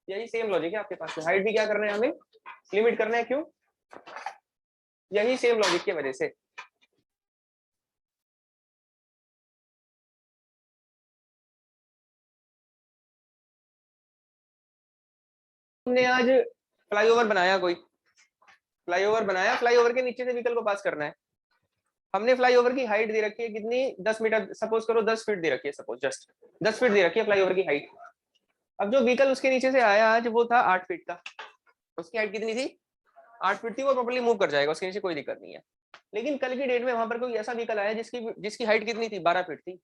यही same logic है आपके पास में, हाइट भी क्या करना है हमें, लिमिट करना है, क्यों, यही सेम लॉजिक की वजह से। हमने आज फ्लाईओवर बनाया, कोई फ्लाईओवर बनाया, फ्लाईओवर के नीचे से व्हीकल को पास करना है। हमने फ्लाईओवर की हाइट दे रखी है कितनी, 10 मीटर, सपोज करो 10 फीट दे रखी है, सपोज जस्ट 10 फीट दे रखी है फ्लाईओवर की हाइट। अब जो व्हीकल उसके नीचे से आया आज वो था 8 फीट का, उसकी हाइट कितनी थी, 8 फीट थी, वो प्रॉपर्ली मूव कर जाएगा, उसके नीचे कोई दिक्कत नहीं है। लेकिन कल की डेट में वहां पर कोई ऐसा व्हीकल आया जिसकी जिसकी हाइट कितनी थी, 12 फीट थी।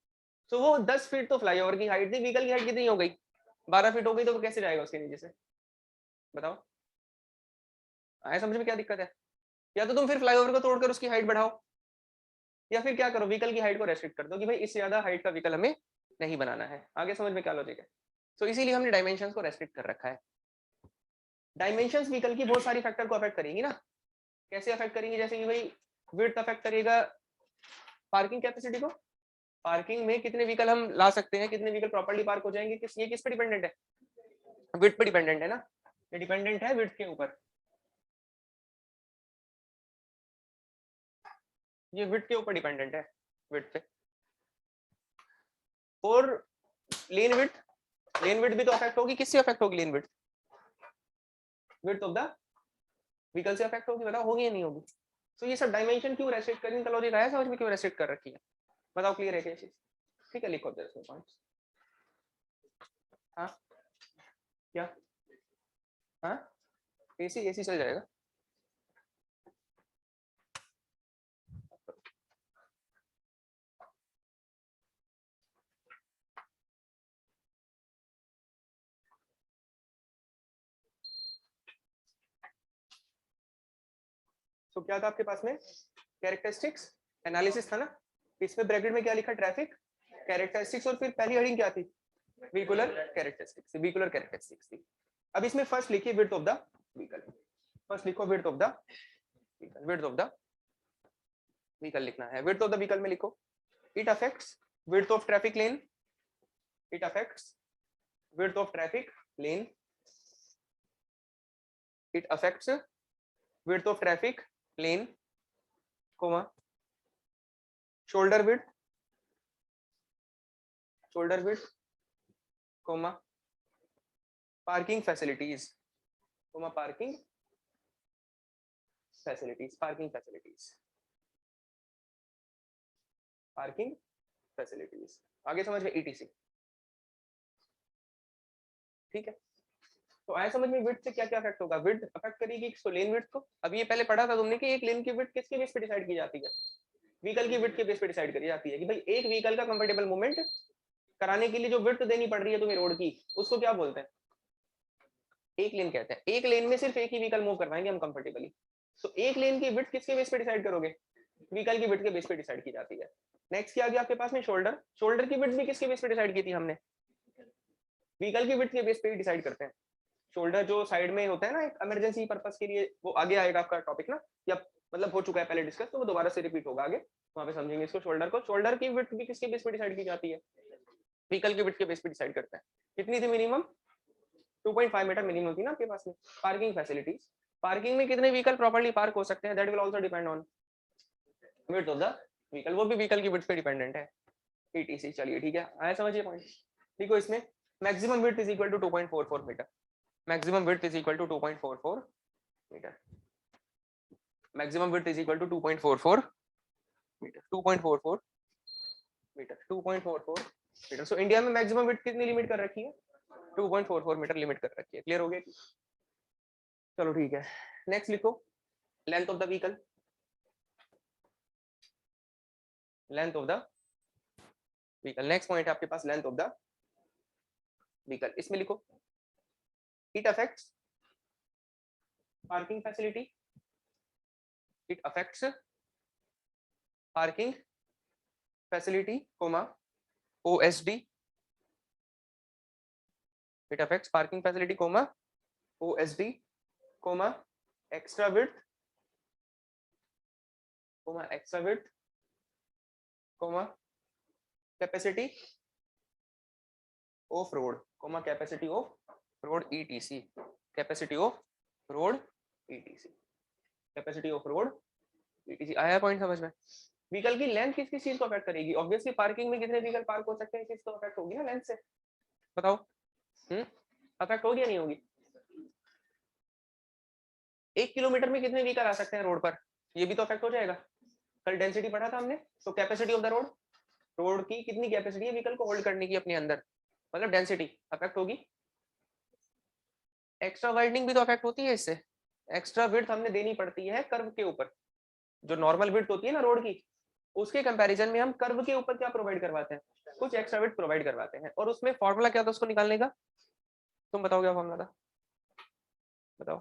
तो वो 10 फीट तो फ्लाईओवर की हाइट थी, व्हीकल की हाइट कितनी हो गई, 12 फीट हो गई, तो वो कैसे जाएगा उसके नीचे से, बताओ, आया समझ में क्या दिक्कत है। या तो तुम फिर फ्लाईओवर को तोड़कर उसकी हाइट बढ़ाओ, या फिर क्या करो, व्हीकल की हाइट को रेस्ट्रिक्ट कर दो कि भाई इससे ज्यादा हाइट का व्हीकल हमें नहीं बनाना है। आगे समझ में क्या लॉजिक है। तो इसीलिए हमने डायमेंशंस को रेस्ट्रिक्ट कर रखा है। डायमेंशंस व्हीकल की बहुत सारी फैक्टर को अफेक्ट करेंगी ना, कैसे अफेक्ट करेंगी, जैसे कि भाई विड्थ अफेक्ट करेगा पार्किंग कैपेसिटी को, पार्किंग में कितने व्हीकल हम ला सकते हैं, कितने व्हीकल प्रॉपर्ली पार्क हो जाएंगे, ये किस पे डिपेंडेंट है, विड्थ पे डिपेंडेंट है ना, ये डिपेंडेंट है विड्थ के ऊपर, ये विड्थ के ऊपर डिपेंडेंट है, विड्थ पे। और लेन विड्थ भी तो अफेक्ट होगी, किससे अफेक्ट होगी lane width, width of the vehicle से अफेक्ट होगी, बताओ होगी या नहीं होगी। तो ये सब डायमेंशन क्यों रेस्ट्रिक्ट करने का लॉजिक आया समझ में, क्यों रेस्ट्रिक्ट कर रखी है, बताओ, क्लियर है क्या चीज, ठीक है, लिखो इसमें पॉइंट्स। हाँ क्या, हाँ एसी एसी चल जाएगा। तो क्या था आपके पास में, कैरेक्टरिस्टिक्स एनालिसिस था ना, इसमें ब्रैकेट में क्या लिखा, ट्रैफिक कैरेक्टरिस्टिक्स, और फिर पहली हेडिंग क्या थी, व्हीकुलर कैरेक्टरिस्टिक्स, व्हीकुलर कैरेक्टरिस्टिक्स थी। अब इसमें फर्स्ट लिखिए width of the vehicle, first लिखो width of the vehicle, width of the vehicle लिखना है, विड्थ ऑफ द व्हीकल में लिखो, it affects width of traffic lane, it affects width of traffic lane, it affects width of traffic lane, comma shoulder width, shoulder width, comma parking facilities, comma parking facilities, parking facilities, parking facilities, आगे समझ में ETC, ठीक है। तो आया समझ में width से क्या क्या अफेक्ट होगा, विड्थ अफेक्ट करेगी किसको, लेन विड्थ को। अभी ये पहले पढ़ा था तुमने कि एक लेन की विड्थ किसके बेस पे डिसाइड की जाती है, व्हीकल की विड्थ के बेस पे डिसाइड करी जाती है, कि भाई एक व्हीकल का कंफर्टेबल मूवमेंट कराने के लिए जो विड्थ देनी पड़ रही है तुम्हें रोड की, उसको क्या बोलते हैं, एक लेन कहते हैं। एक लेन में सिर्फ एक ही व्हीकल मूव करवाएंगे हम कंफर्टेबली। तो एक लेन की विड्थ किसके बेस पे डिसाइड करोगे, व्हीकल की विड्थ के बेस पे डिसाइड की जाती है। नेक्स्ट क्या आ गया आपके पास में, शोल्डर, शोल्डर की विड्थ भी किसके बेस पे डिसाइड की थी हमने, व्हीकल की विड्थ के बेस पे ही डिसाइड करते हैं। शोल्डर जो साइड में होता है ना एक इमरजेंसी पर्पस के लिए, वो आगे आएगा आपका टॉपिक ना, या मतलब हो चुका है पहले डिस्कस, तो वो दोबारा से रिपीट होगा आगे, वहां पे समझेंगे इसको। शोल्डर को, शोल्डर की विड्थ भी किसके बेस पे डिसाइड की जाती है, व्हीकल की विड्थ के बेस पे डिसाइड करते हैं। कितनी थी मिनिमम, 2.5 मीटर मिनिमम थी ना आपके पास में। पार्किंग फैसिलिटीज, पार्किंग में कितने व्हीकल प्रॉपर्ली पार्क हो सकते हैं, that will also depend on width of the vehicle, वो भी व्हीकल की विड्थ पे डिपेंडेंट है, ETC। चलिए ठीक है, आया समझिए पॉइंट। देखो इसमें maximum width is equal to 2.44 meter, maximum width is equal to 2.44 meter. Maximum width is equal to 2.44 meter, 2.44 meter, 2.44 meter. So India में मैक्सिमम विड्थ कितनी लिमिट कर रखी है? 2.44 मीटर लिमिट कर रखी है। क्लियर हो गया? चलो ठीक है, नेक्स्ट लिखो length of the vehicle, length of the vehicle. Next point है आपके पास लेंथ ऑफ द व्हीकल। इसमें लिखो it affects parking facility, it affects parking facility comma OSD, it affects parking facility comma OSD comma extra width comma capacity of road comma capacity of road etc, capacity of road etc, capacity of road etc। आया point समझ में? Vehicle की length किस किस चीज को affect करेगी? Obviously parking में कितने व्हीकल पार्क हो सकते हैं, चीज तो अफेक्ट होगी ना लेंथ से। बताओ अफेक्ट होगी या नहीं होगी? 1 किलोमीटर में कितने व्हीकल आ सकते हैं रोड पर, ये भी तो अफेक्ट हो जाएगा। कल डेंसिटी पढ़ा था हमने, तो capacity of the road, road की कितनी कैपेसिटी है व्हीकल को होल्ड करने की अपने अंदर, मतलब डेंसिटी अफेक्ट होगी। एक्स्ट्रा वाइडनिंग भी तो अफेक्ट होती है इससे। एक्स्ट्रा विड्थ हमने देनी पड़ती है कर्व के ऊपर, जो नॉर्मल विड्थ होती है ना रोड की, उसके कंपैरिजन में हम कर्व के ऊपर क्या प्रोवाइड करवाते हैं? कुछ एक्स्ट्रा विड्थ प्रोवाइड करवाते हैं। और उसमें फॉर्मूला क्या था उसको निकालने का? तुम बताओ क्या फॉर्मूला था, बताओ।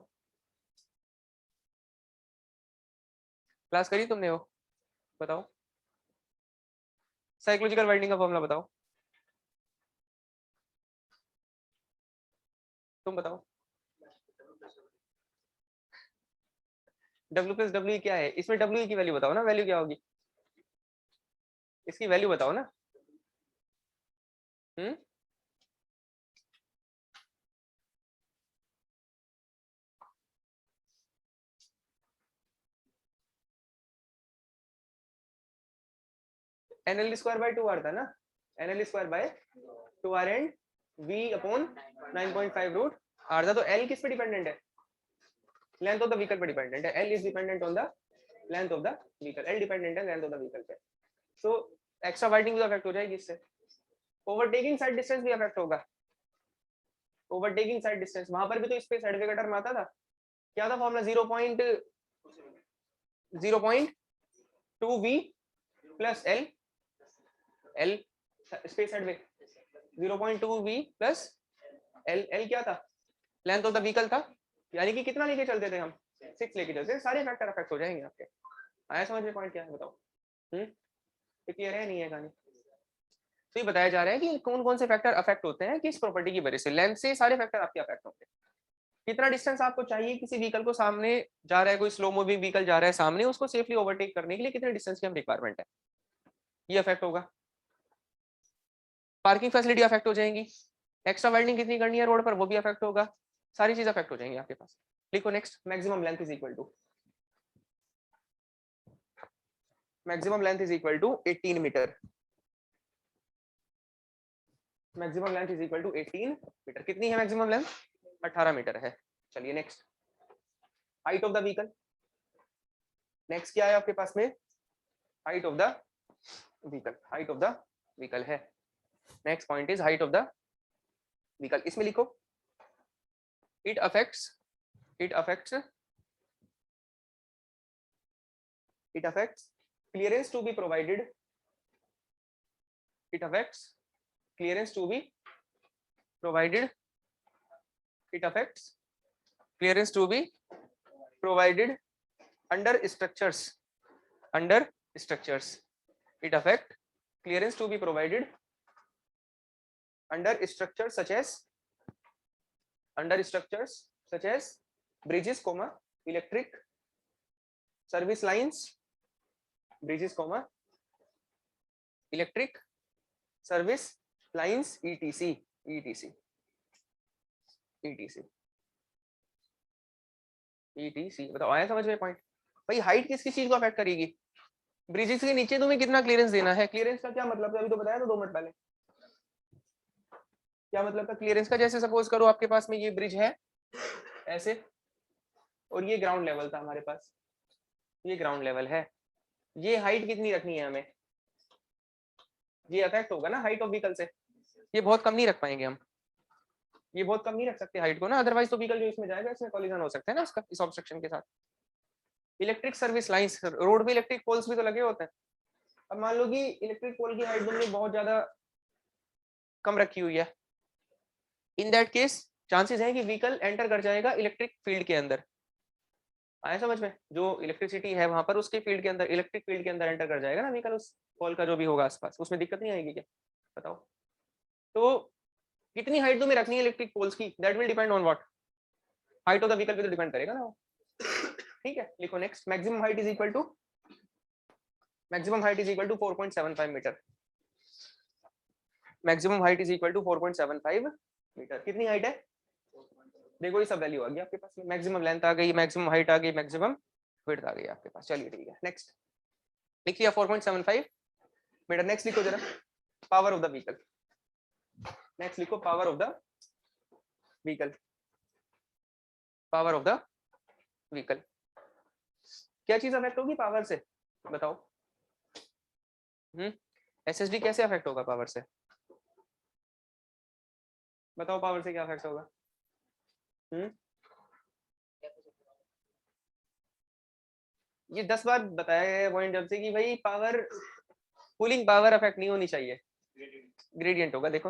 क्लास करी तुमने वो? बताओ। साइकोलॉजिकल वाइडनिंग का फॉर्मूला बताओ, तुम बताओ। W प्लस डब्ल्यू क्या है? इसमें W की वैल्यू बताओ ना, वैल्यू क्या होगी इसकी? वैल्यू बताओ ना। NL स्क्वायर बाय 2R था ना, NL square by 2R and V upon 9.5 root R था। तो L किस पे डिपेंडेंट है? लेंथ ऑफ द व्हीकल पे डिपेंडेंट है। L is dependent on the length of the vehicle, L dependent है लेंथ ऑफ द व्हीकल पे। So extra widening भी अफेक्ट हो जाएगी इससे। ओवरटेकिंग साइड डिस्टेंस भी अफेक्ट होगा। ओवरटेकिंग साइड डिस्टेंस, वहां पर भी तो स्पेस साइड कटर में आता था। क्या था formula? 0.2V plus L, L space side में 0.2V प्लस L, L क्या था? लेंथ ऑफ द व्हीकल था। यानी कि कितना लेके चलते थे हम? 6 लेके चलते थे। सारे फैक्टर अफेक्ट हो जाएंगे आपके। आया समझ में पॉइंट क्या है? बताओ। क्लियर है नहीं है कहानी? तो ये बताया जा रहा है कि कौन कौन से फैक्टर अफेक्ट होते हैं किस प्रॉपर्टी की वजह से। लेंथ से सारे फैक्टर आपके अफेक्ट होंगे। कितना डिस्टेंस आपको चाहिए किसी व्हीकल को, सामने जा रहा है कोई स्लो मूविंग व्हीकल जा रहा है सामने, उसको सेफली ओवरटेक करने के लिए कितने डिस्टेंस की हम रिक्वायरमेंट है, ये अफेक्ट होगा। पार्किंग फैसिलिटी अफेक्ट हो जाएंगी। एक्स्ट्रा वाइडनिंग कितनी करनी है रोड पर, वो भी अफेक्ट होगा। सारी चीज अफेक्ट हो जाएंगी आपके पास। लिखो next, maximum length is equal to, maximum length is equal to 18 metre. Maximum length is equal to 18 metre. कितनी है मैक्सिमम लेंथ? 18 मीटर है। चलिए next, height of the vehicle. Next क्या है आपके पास में? Height of the vehicle, height of the vehicle है। Next point is height of the vehicle. इसमें लिखो it affects clearance to be provided, it affects clearance to be provided, it affects clearance to be provided under structures, it affect clearance to be provided under structures such as bridges comma electric service lines, bridges comma electric service lines etc बताओ। आया समझ में point? भाई height किस किस चीज को affect करेगी? ब्रिजेस के नीचे तुम्हें कितना क्लियरेंस देना है। क्लियरेंस का क्या मतलब था? अभी तो बताया था 2 मिनट पहले। क्या मतलब था क्लियरेंस का? जैसे सपोज करो आपके पास में ये ब्रिज है ऐसे, और ये ग्राउंड लेवल था हमारे पास, ये ग्राउंड लेवल है, ये हाइट कितनी रखनी है हमें, ये अफेक्ट होगा ना हाइट ऑफ व्हीकल से, ये बहुत कम नहीं रख पाएंगे हम, ये बहुत कम नहीं रख सकते हाइट को ना, अदरवाइज तो व्हीकल जो इसमें जाएगा इसमें कॉलिजन हो सकता है ना इसका, इस ऑब्स्ट्रक्शन के साथ। इलेक्ट्रिक सर्विस लाइंस, रोड पे इलेक्ट्रिक पोल्स भी तो लगे होते हैं। अब मान लो कि इलेक्ट्रिक पोल की हाइट तुमने बहुत ज्यादा कम रखी हुई है, इन दैट केस चांसेस है कि व्हीकल एंटर कर जाएगा इलेक्ट्रिक फील्ड के अंदर, आया समझ में, जो इलेक्ट्रिसिटी है वहां पर उसके फील्ड के अंदर, इलेक्ट्रिक फील्ड के अंदर एंटर कर जाएगा ना व्हीकल, उस पोल का जो भी होगा आसपास, उसमें दिक्कत नहीं आएगी क्या, बताओ। तो कितनी हाइट तुम्हें रखनी है इलेक्ट्रिक पोल्स की, that will depend on what, height of the vehicle पे तो डिपेंड करेगा ना वो। ठीक है, लिखो next, maximum height is equal to, maximum height is equal to 4.75 meter, maximum height is equal to 4.75 meter. कितनी हाइट है, देखो ये सब वैल्यू आ गई आपके पास, मैक्सिमम लेंथ आ गई, मैक्सिमम हाइट आ गई, मैक्सिमम विड्थ आ गई आपके पास। चलिए ठीक है, नेक्स्ट लिख लिया 4.75 मीटर। नेक्स्ट लिखो जरा power of the vehicle, next लिखो power of the vehicle, power of the vehicle. क्या चीज अफेक्ट होगी पावर से, बताओ। एसएसडी कैसे अफेक्ट होगा पावर से, बताओ पावर से क्या अफेक्ट होगा। ये 10 बार बताया गया पॉइंट जब से कि भाई पावर, कूलिंग पावर अफेक्ट नहीं होनी चाहिए, ग्रेडियंट होगा। देखो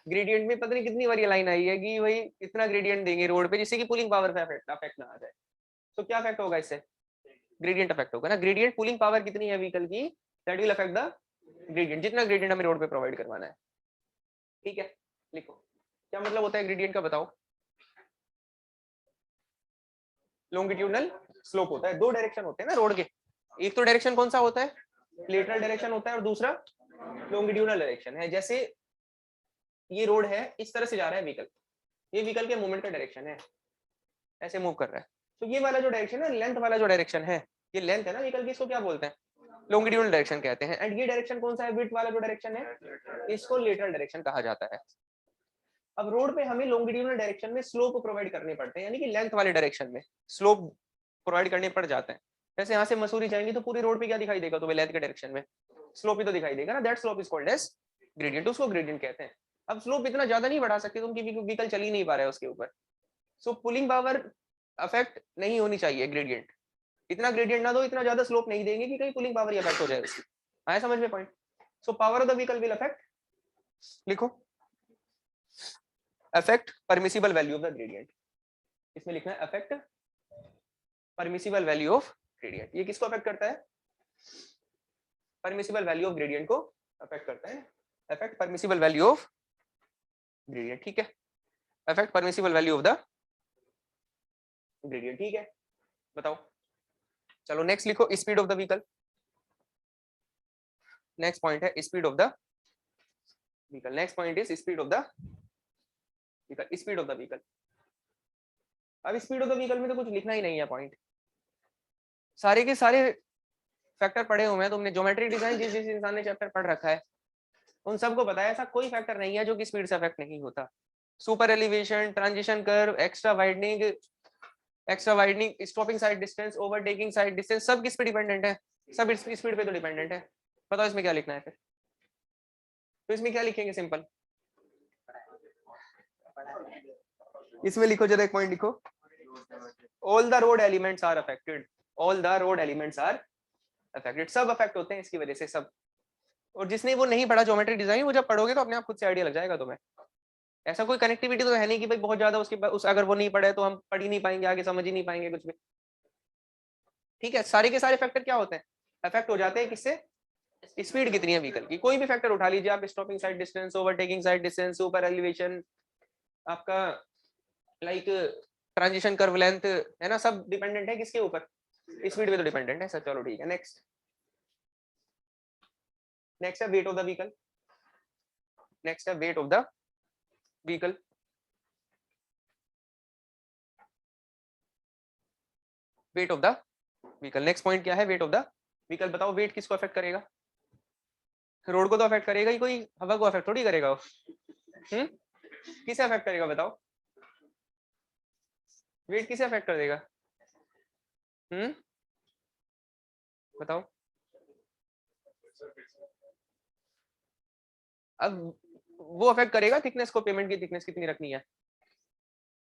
ग्रेडियंट में पता नहीं कितनी बार ये लाइन आई है कि भाई इतना ग्रेडियंट देंगे रोड पे जिससे कि कूलिंग पावर पे अफेक्ट ना आ जाए। तो क्या अफेक्ट होगा इससे, ग्रेडियंट अफेक्ट होगा ना, ग्रेडियंट कूलिंग पावर कितनी है व्हीकल की, that will affect the gradient, जितना ग्रेडियंट हमें रोड पे प्रोवाइड करवाना है। ठीक है, लिखो क्या मतलब होता है ग्रेडियंट का, बताओ। लॉन्गिट्यूडनल स्लोप होता है, दो डायरेक्शन होते हैं ना रोड के, एक तो डायरेक्शन कौन सा होता है, लेटरल डायरेक्शन होता है, और दूसरा लॉन्गिट्यूडनल डायरेक्शन है। जैसे ये रोड है, इस तरह से जा रहा है व्हीकल, ये व्हीकल के मूवमेंट का डायरेक्शन है, ऐसे मूव कर रहा है। तो ये वाला जो डायरेक्शन है, लेंथ वाला जो डायरेक्शन है, ये लेंथ है ना व्हीकल की, इसको क्या बोलते हैं, लॉन्गिट्यूडनल डायरेक्शन कहते हैं। एंड ये डायरेक्शन कौन सा है, विड्थ वाला जो डायरेक्शन है, इसको लेटरल डायरेक्शन कहा जाता है। अब रोड पे हमें लॉन्गिट्यूडनल डायरेक्शन में स्लोप प्रोवाइड करने पड़ते हैं, यानी कि लेंथ वाले डायरेक्शन में स्लोप प्रोवाइड करने पड़ जाते हैं। जैसे यहाँ से मसूरी जाएंगे तो पूरी रोड पे क्या दिखाई देगा, तो लेंथ के डायरेक्शन में स्लोप ही तो दिखाई देगा ना, that slope is called as gradient, उसको ग्रेडियंट कहते हैं। अब स्लोप इतना ज्यादा नहीं बढ़ा सकते तुम, क्योंकि व्हीकल चल ही नहीं पा रहा है उसके ऊपर, सो पुलिंग पावर अफेक्ट नहीं होनी चाहिए ग्रेडियंट, इतना ग्रेडियंट ना दो, इतना ज्यादा स्लोप नहीं देंगे कि कहीं पुलिंग पावर अफेक्ट हो जाए उसकी। आया समझ में point. So power of the vehicle will affect, लिखो affect permissible value of the gradient, इसमें लिखना है affect permissible value of gradient. ये किसको अफेक्ट करता है, परमिसिबल वैल्यू ऑफ ग्रेडियंट को अफेक्ट करता है, affect permissible value of gradient. ठीक है, affect permissible value of the gradient. ठीक है, बताओ। चलो नेक्स्ट लिखो speed of the vehicle, next point है speed of the vehicle, next point is speed of the vehicle, speed of the vehicle. अब speed of the vehicle में तो कुछ लिखना ही नहीं है पॉइंट, सारे के सारे फैक्टर पढ़े हुए हैं तुमने, ज्योमेट्री डिजाइन जिस जिस इंसान ने चैप्टर पढ़ रखा है उन सबको पता है ऐसा कोई फैक्टर नहीं है जो कि स्पीड से अफेक्ट नहीं होता। Super elevation, transition curve, extra widening, stopping side distance, overtaking sight distance, सब किस पे डिपेंडेंट है, सब स्पीड पे तो डिपेंडेंट है। बताओ इसमें क्या लिखना है फिर, तो इसमें क्या लिखेंगे, सिंपल इसमें लिखो जरा एक पॉइंट लिखो, all the road elements are affected, all the road elements are affected, सब अफेक्ट होते हैं इसकी वजह से सब। और जिसने वो नहीं पढ़ा ज्योमेट्री डिजाइन, वो जब पढ़ोगे तो अपने आप खुद से आइडिया लग जाएगा तुम्हें। ऐसा कोई कनेक्टिविटी तो है नहीं कि भाई बहुत ज्यादा उसके उस अगर वो नहीं पढ़े तो हम पढ़ ही नहीं पाएंगे, आगे समझ ही नहीं पाएंगे कुछ भी। ठीक है, सारे के सारे फैक्टर क्या होते हैं, अफेक्ट हो जाते हैं किससे, स्पीड कितनी है व्हीकल की, कोई भी फैक्टर उठा लीजिए आप, stopping side distance, overtaking sight distance, super elevation, आपका लाइक ट्रांजिशन कर्व लेंथ, है ना, सब डिपेंडेंट है किसके ऊपर, स्पीड पे तो डिपेंडेंट है सर। चलो ठीक है, नेक्स्ट नेक्स्ट है weight of the vehicle, next है weight of the vehicle. Weight of the vehicle, next point क्या है, वेट ऑफ द व्हीकल। बताओ वेट किसको अफेक्ट करेगा, रोड को तो अफेक्ट करेगा ही, कोई हवा को अफेक्ट थोड़ी करेगा वो। किसे अफेक्ट करेगा बताओ, वेट किसे अफेक्ट कर देगा, बताओ। अब वो अफेक्ट करेगा थिकनेस को, पेमेंट की थिकनेस कितनी रखनी है,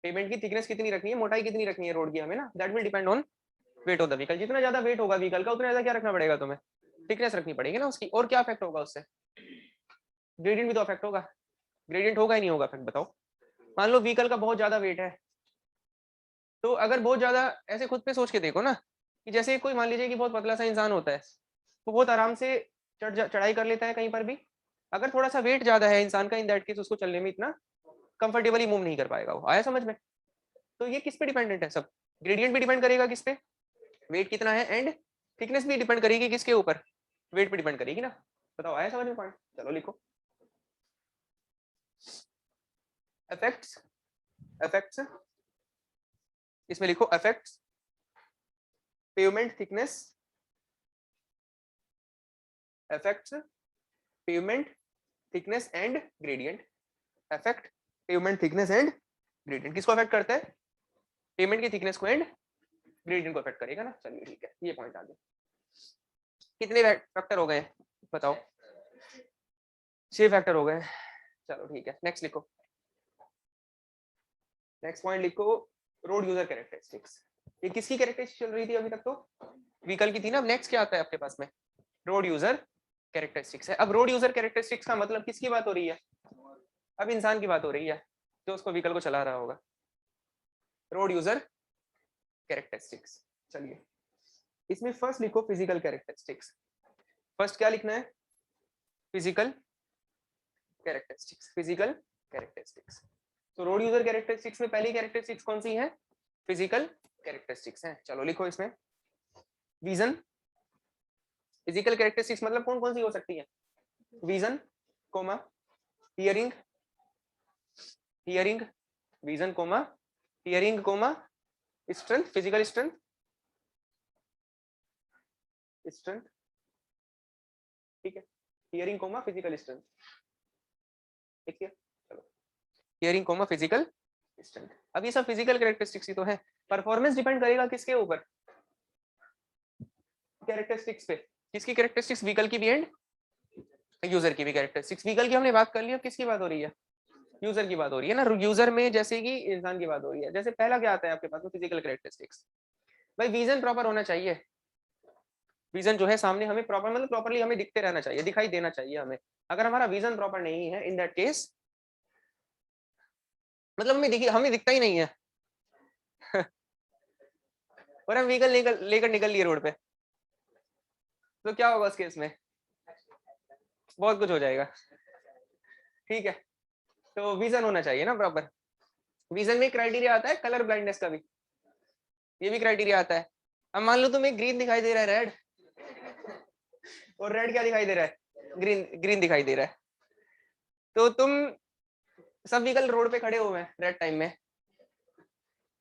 पेमेंट की थिकनेस कितनी रखनी है, मोटाई कितनी रखनी है रोड की हमें ना, that will depend on wait of the vehicle. जितना ज्यादा वेट होगा व्हीकल का उतना ज्यादा क्या रखना पड़ेगा तुम्हें, थिकनेस रखनी पड़ेगी ना उसकी। और क्या अफेक्ट होगा उससे, ग्रेडियंट भी तो अफेक्ट होगा, ग्रेडियंट होगा ही नहीं होगा अफेक्ट, बताओ। मान लो व्हीकल का बहुत ज्यादा वेट है, तो अगर बहुत ज्यादा, ऐसे खुद पे सोच के देखो ना, कि जैसे कोई मान लीजिए कि बहुत पतला सा इंसान होता है, तो बहुत आराम से चढ़ाई कर लेता है कहीं पर भी। अगर थोड़ा सा वेट ज्यादा है इंसान का, इन दैट केस उसको चलने में इतना कंफर्टेबली मूव नहीं कर पाएगा वो। आया समझ में। तो ये किस पे डिपेंडेंट है सब, ग्रेडियंट भी डिपेंड करेगा किस पे, वेट कितना है, एंड थिकनेस भी डिपेंड करेगी किसके ऊपर, वेट पे डिपेंड करेगी ना। बताओ आया समझ में पॉइंट। चलो लिखो इफेक्ट्स, इफेक्ट्स इसमें लिखो effects pavement thickness, effects pavement thickness and gradient, effect pavement thickness and gradient. किसको अफेक्ट करता है, पेमेंट की थिकनेस को एंड ग्रेडियंट को अफेक्ट करेगा ना। चलिए ठीक है, ये पॉइंट आ गया। कितने फैक्टर हो गए बताओ, 6 फैक्टर हो गए। चलो ठीक है, नेक्स्ट लिखो, नेक्स्ट पॉइंट लिखो, रोड यूजर कैरेक्टरिस्टिक्स। ये किसकी कैरेक्टरिस्टिक्स चल रही थी अभी तक, तो व्हीकल की थी ना। अब नेक्स्ट क्या आता है आपके पास में, रोड यूजर कैरेक्टरिस्टिक्स है। अब रोड यूजर कैरेक्टरिस्टिक्स का मतलब किसकी बात हो रही है, अब इंसान की बात हो रही है जो उसको व्हीकल को चला रहा होगा। Road user characteristics. चलिए इसमें फर्स्ट लिखो फिजिकल कैरेक्टरिस्टिक्स। फर्स्ट क्या लिखना है, फिजिकल कैरेक्टरिस्टिक्स, फिजिकल कैरेक्टरिस्टिक्स। तो रोड यूजर कैरेक्टरिस्टिक्स में पहली कैरेक्टरिस्टिक्स कौन सी है, फिजिकल कैरेक्टरिस्टिक्स है। चलो लिखो इसमें, विजन, फिजिकल कैरेक्टरिस्टिक्स मतलब कौन कौन सी हो सकती है, vision comma hearing, hearing vision comma hearing comma strength, physical strength, strength ठीक है, हियरिंग कोमा फिजिकल स्ट्रेंथ, ठीक है। चलो हियरिंग कोमा फिजिकल स्ट्रेंथ। अब ये सब फिजिकल कैरेक्टरिस्टिक्स ही तो है। परफॉर्मेंस डिपेंड करेगा किसके ऊपर, कैरेक्टरिस्टिक्स पे। किसकी कैरेक्टरिस्टिक्स, व्हीकल की भी एंड यूजर की भी कैरेक्टरिस्टिक्स। व्हीकल की हमने बात कर ली, अब किसकी बात हो रही है, यूजर की बात हो रही है ना। यूजर में जैसे कि इंसान की बात हो रही है, जैसे पहला क्या आता है आपके पास में, फिजिकल कैरेक्टरिस्टिक्स। भाई विजन प्रॉपर होना चाहिए, विजन जो है सामने हमें प्रॉपर, मतलब प्रॉपर्ली हमें दिखते रहना चाहिए, दिखाई देना चाहिए हमें। अगर हमारा विजन प्रॉपर नहीं है, इन दैट केस मतलब हमें दिखी, हमें दिखता ही नहीं है और हम व्हीकल लेकर निकल लिए रोड पे, तो क्या होगा उस केस में, बहुत कुछ हो जाएगा। ठीक है, तो विजन होना चाहिए ना प्रॉपर। विजन में क्राइटेरिया आता है कलर ब्लाइंडनेस का भी, ये भी क्राइटेरिया आता है। अब मान लो तुम्हें ग्रीन दिखाई दे रहा है, रेड, और रेड क्या दिखाई दे रहा है, ग्रीन, ग्रीन दिखाई दे रहा है। तो तुम, सब व्हीकल रोड पे खड़े हुए हैं रेड टाइम में,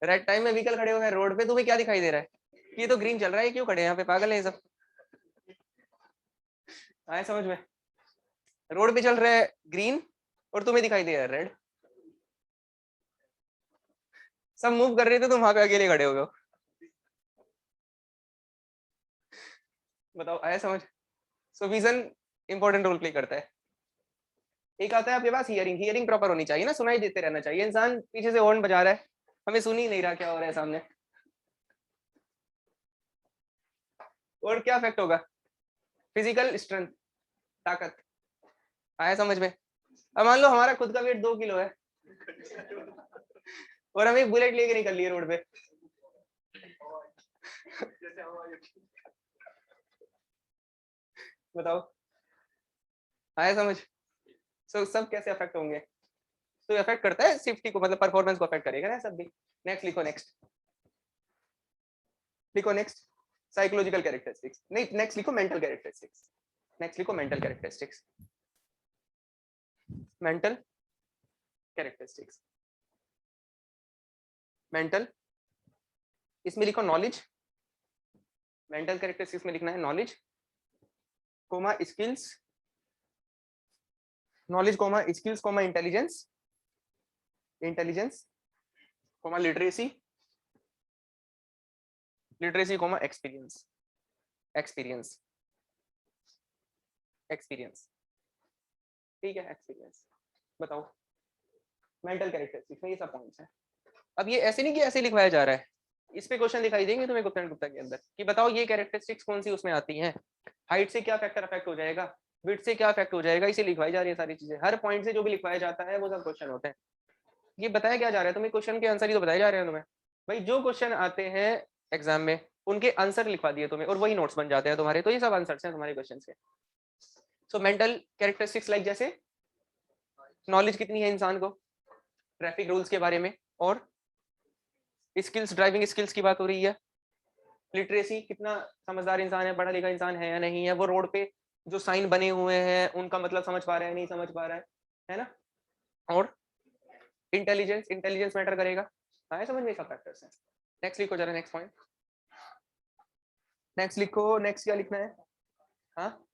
रेड टाइम में व्हीकल खड़े हुए हैं रोड पे, तुम्हें क्या दिखाई दे रहा है, ये तो ग्रीन चल रहा है, क्यों खड़े हैं यहाँ पे, पागल है ये सब। आए समझ में, रोड पे चल रहा है ग्रीन और तुम्हें दिखाई दे रहा है रेड, सब मूव कर रहे थे, तुम वहां पे अकेले खड़े हो गए हो। बताओ आया समझ। So vision important role play करता है। एक आता है आपके पास हियरिंग, हियरिंग प्रॉपर होनी चाहिए ना, सुनाई देते रहना चाहिए। इंसान पीछे से हॉर्न बजा रहा है, हमें सुन ही नहीं रहा क्या हो रहा है सामने। और क्या इफेक्ट होगा, फिजिकल स्ट्रेंथ, ताकत। आया समझ में। अब मान लो हमारा खुद का वेट 2 किलो है और हम एक बुलेट लेके निकल लिए रोड पे बताओ आया समझ। सो सब कैसे अफेक्ट होंगे, तो अफेक्ट करता है सेफ्टी को, मतलब परफॉर्मेंस को अफेक्ट करेगा ना सब भी। नेक्स्ट लिखो, नेक्स्ट लिखो, नेक्स्ट साइकोलॉजिकल कैरेक्टरिस्टिक्स, नहीं नेक्स्ट लिखो मेंटल कैरेक्टरिस्टिक्स, नेक्स्ट लिखो mental characteristics, mental characteristics, mental, इसमें लिखो नॉलेज, मेंटल कैरेक्टरिस्टिक्स में लिखना है knowledge comma skills, knowledge comma skills comma intelligence, intelligence comma literacy, literacy comma experience, experience, experience, ठीक है, एक्सपीरियंस। बताओ मेंटल कैरेक्टरिस्टिक्स में ये सब पॉइंट्स हैं। अब ये ऐसे नहीं कि ऐसे लिखवाया जा रहा है, इस पे क्वेश्चन दिखाई देंगे तुम्हें गुप्ता एंड गुप्ता के अंदर कि बताओ ये कैरेक्टरिस्टिक्स कौन सी उसमें आती हैं, हाइट से क्या फैक्टर अफेक्ट हो जाएगा, विड्थ से क्या अफेक्ट हो जाएगा, इसे लिखवाई जा रही है सारी चीजें। हर पॉइंट से जो भी लिखवाया जाता है वो सब क्वेश्चन होते हैं। ये बताया क्या जा रहा है तुम्हें, क्वेश्चन के आंसर ही तो बताए जा रहे हैं तुम्हें। भाई जो क्वेश्चन आते हैं एग्जाम में उनके आंसर लिखवा दिए तुम्हें और वही नोट्स बन जाते हैं तुम्हारे, तो ये सब आंसर्स हैं तुम्हारे क्वेश्चन के। सो मेंटल कैरेक्टरिस्टिक्स लाइक जैसे नॉलेज कितनी है इंसान को ट्रैफिक रूल्स के बारे में, और स्किल्स, ड्राइविंग स्किल्स की बात हो रही है। लिटरेसी, कितना समझदार इंसान है, पढ़ा लिखा इंसान है या नहीं है, वो रोड पे जो साइन बने हुए हैं उनका मतलब समझ पा रहा है नहीं समझ पा रहा है ना। और इंटेलिजेंस, इंटेलिजेंस मैटर करेगा, आए समझ में, सब फैक्टर्स हैं। नेक्स्ट लिखो जरा, नेक्स्ट पॉइंट, नेक्स्ट लिखो, नेक्स्ट क्या लिखना है, हाँ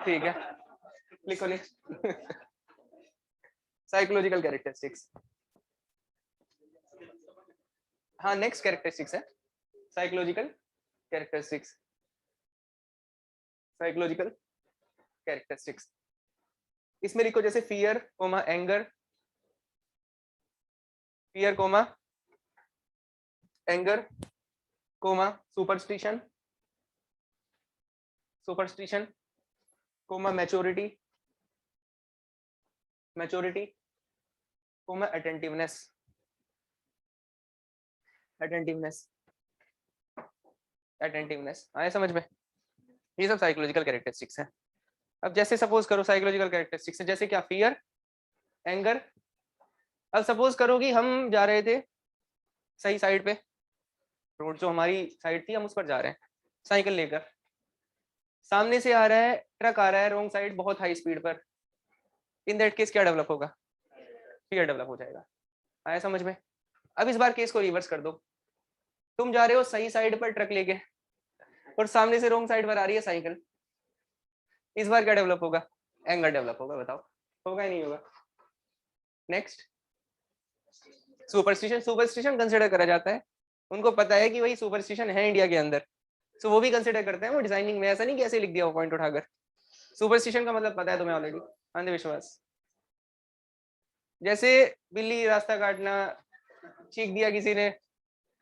ठीक है लिखो नेक्स्ट साइकोलॉजिकल कैरेक्टरिस्टिक्स, हाँ नेक्स्ट कैरेक्टरिस्टिक्स है साइकोलॉजिकल कैरेक्टरिस्टिक्स, साइकोलॉजिकल कैरेक्टरिस्टिक्स। इसमें लिखो जैसे fear comma anger, fear comma anger comma superstition, superstition comma maturity, maturity comma attentiveness, attentiveness, attentiveness. आए समझ में, ये सब साइकोलॉजिकल कैरेक्टरिस्टिक्स हैं। अब जैसे सपोज करो साइकोलॉजिकल कैरेक्टरिस्टिक्स है जैसे क्या, फियर एंगर। अब सपोज करो कि हम जा रहे थे सही साइड पे, रोड जो हमारी साइड थी हम उस पर जा रहे हैं साइकिल लेकर, सामने से आ रहा है ट्रक, आ रहा है रॉन्ग साइड बहुत हाई स्पीड पर, इन दैट केस क्या डेवलप होगा, फियर डेवलप हो जाएगा। आया समझ में। अब इस बार केस को रिवर्स कर दो, तुम जा रहे हो सही साइड पर ट्रक लेके और सामने से रॉन्ग साइड पर आ रही है साइकिल, इस बार क्या डेवलप होगा, एंगर डेवलप होगा। बताओ होगा ही नहीं होगा। नेक्स्ट सुपरस्टिशन, सुपरस्टिशन कंसिडर करा जाता है, उनको पता है कि वही सुपरस्टिशन है इंडिया के अंदर, सो वो भी कंसिडर करते हैं वो डिजाइनिंग में, ऐसा नहीं कि ऐसे लिख दिया वो पॉइंट उठाकर। सुपरस्टिशन का मतलब पता है तुम्हें ऑलरेडी, अंधविश्वास। जैसे बिल्ली रास्ता काटना, चीख दिया किसी ने,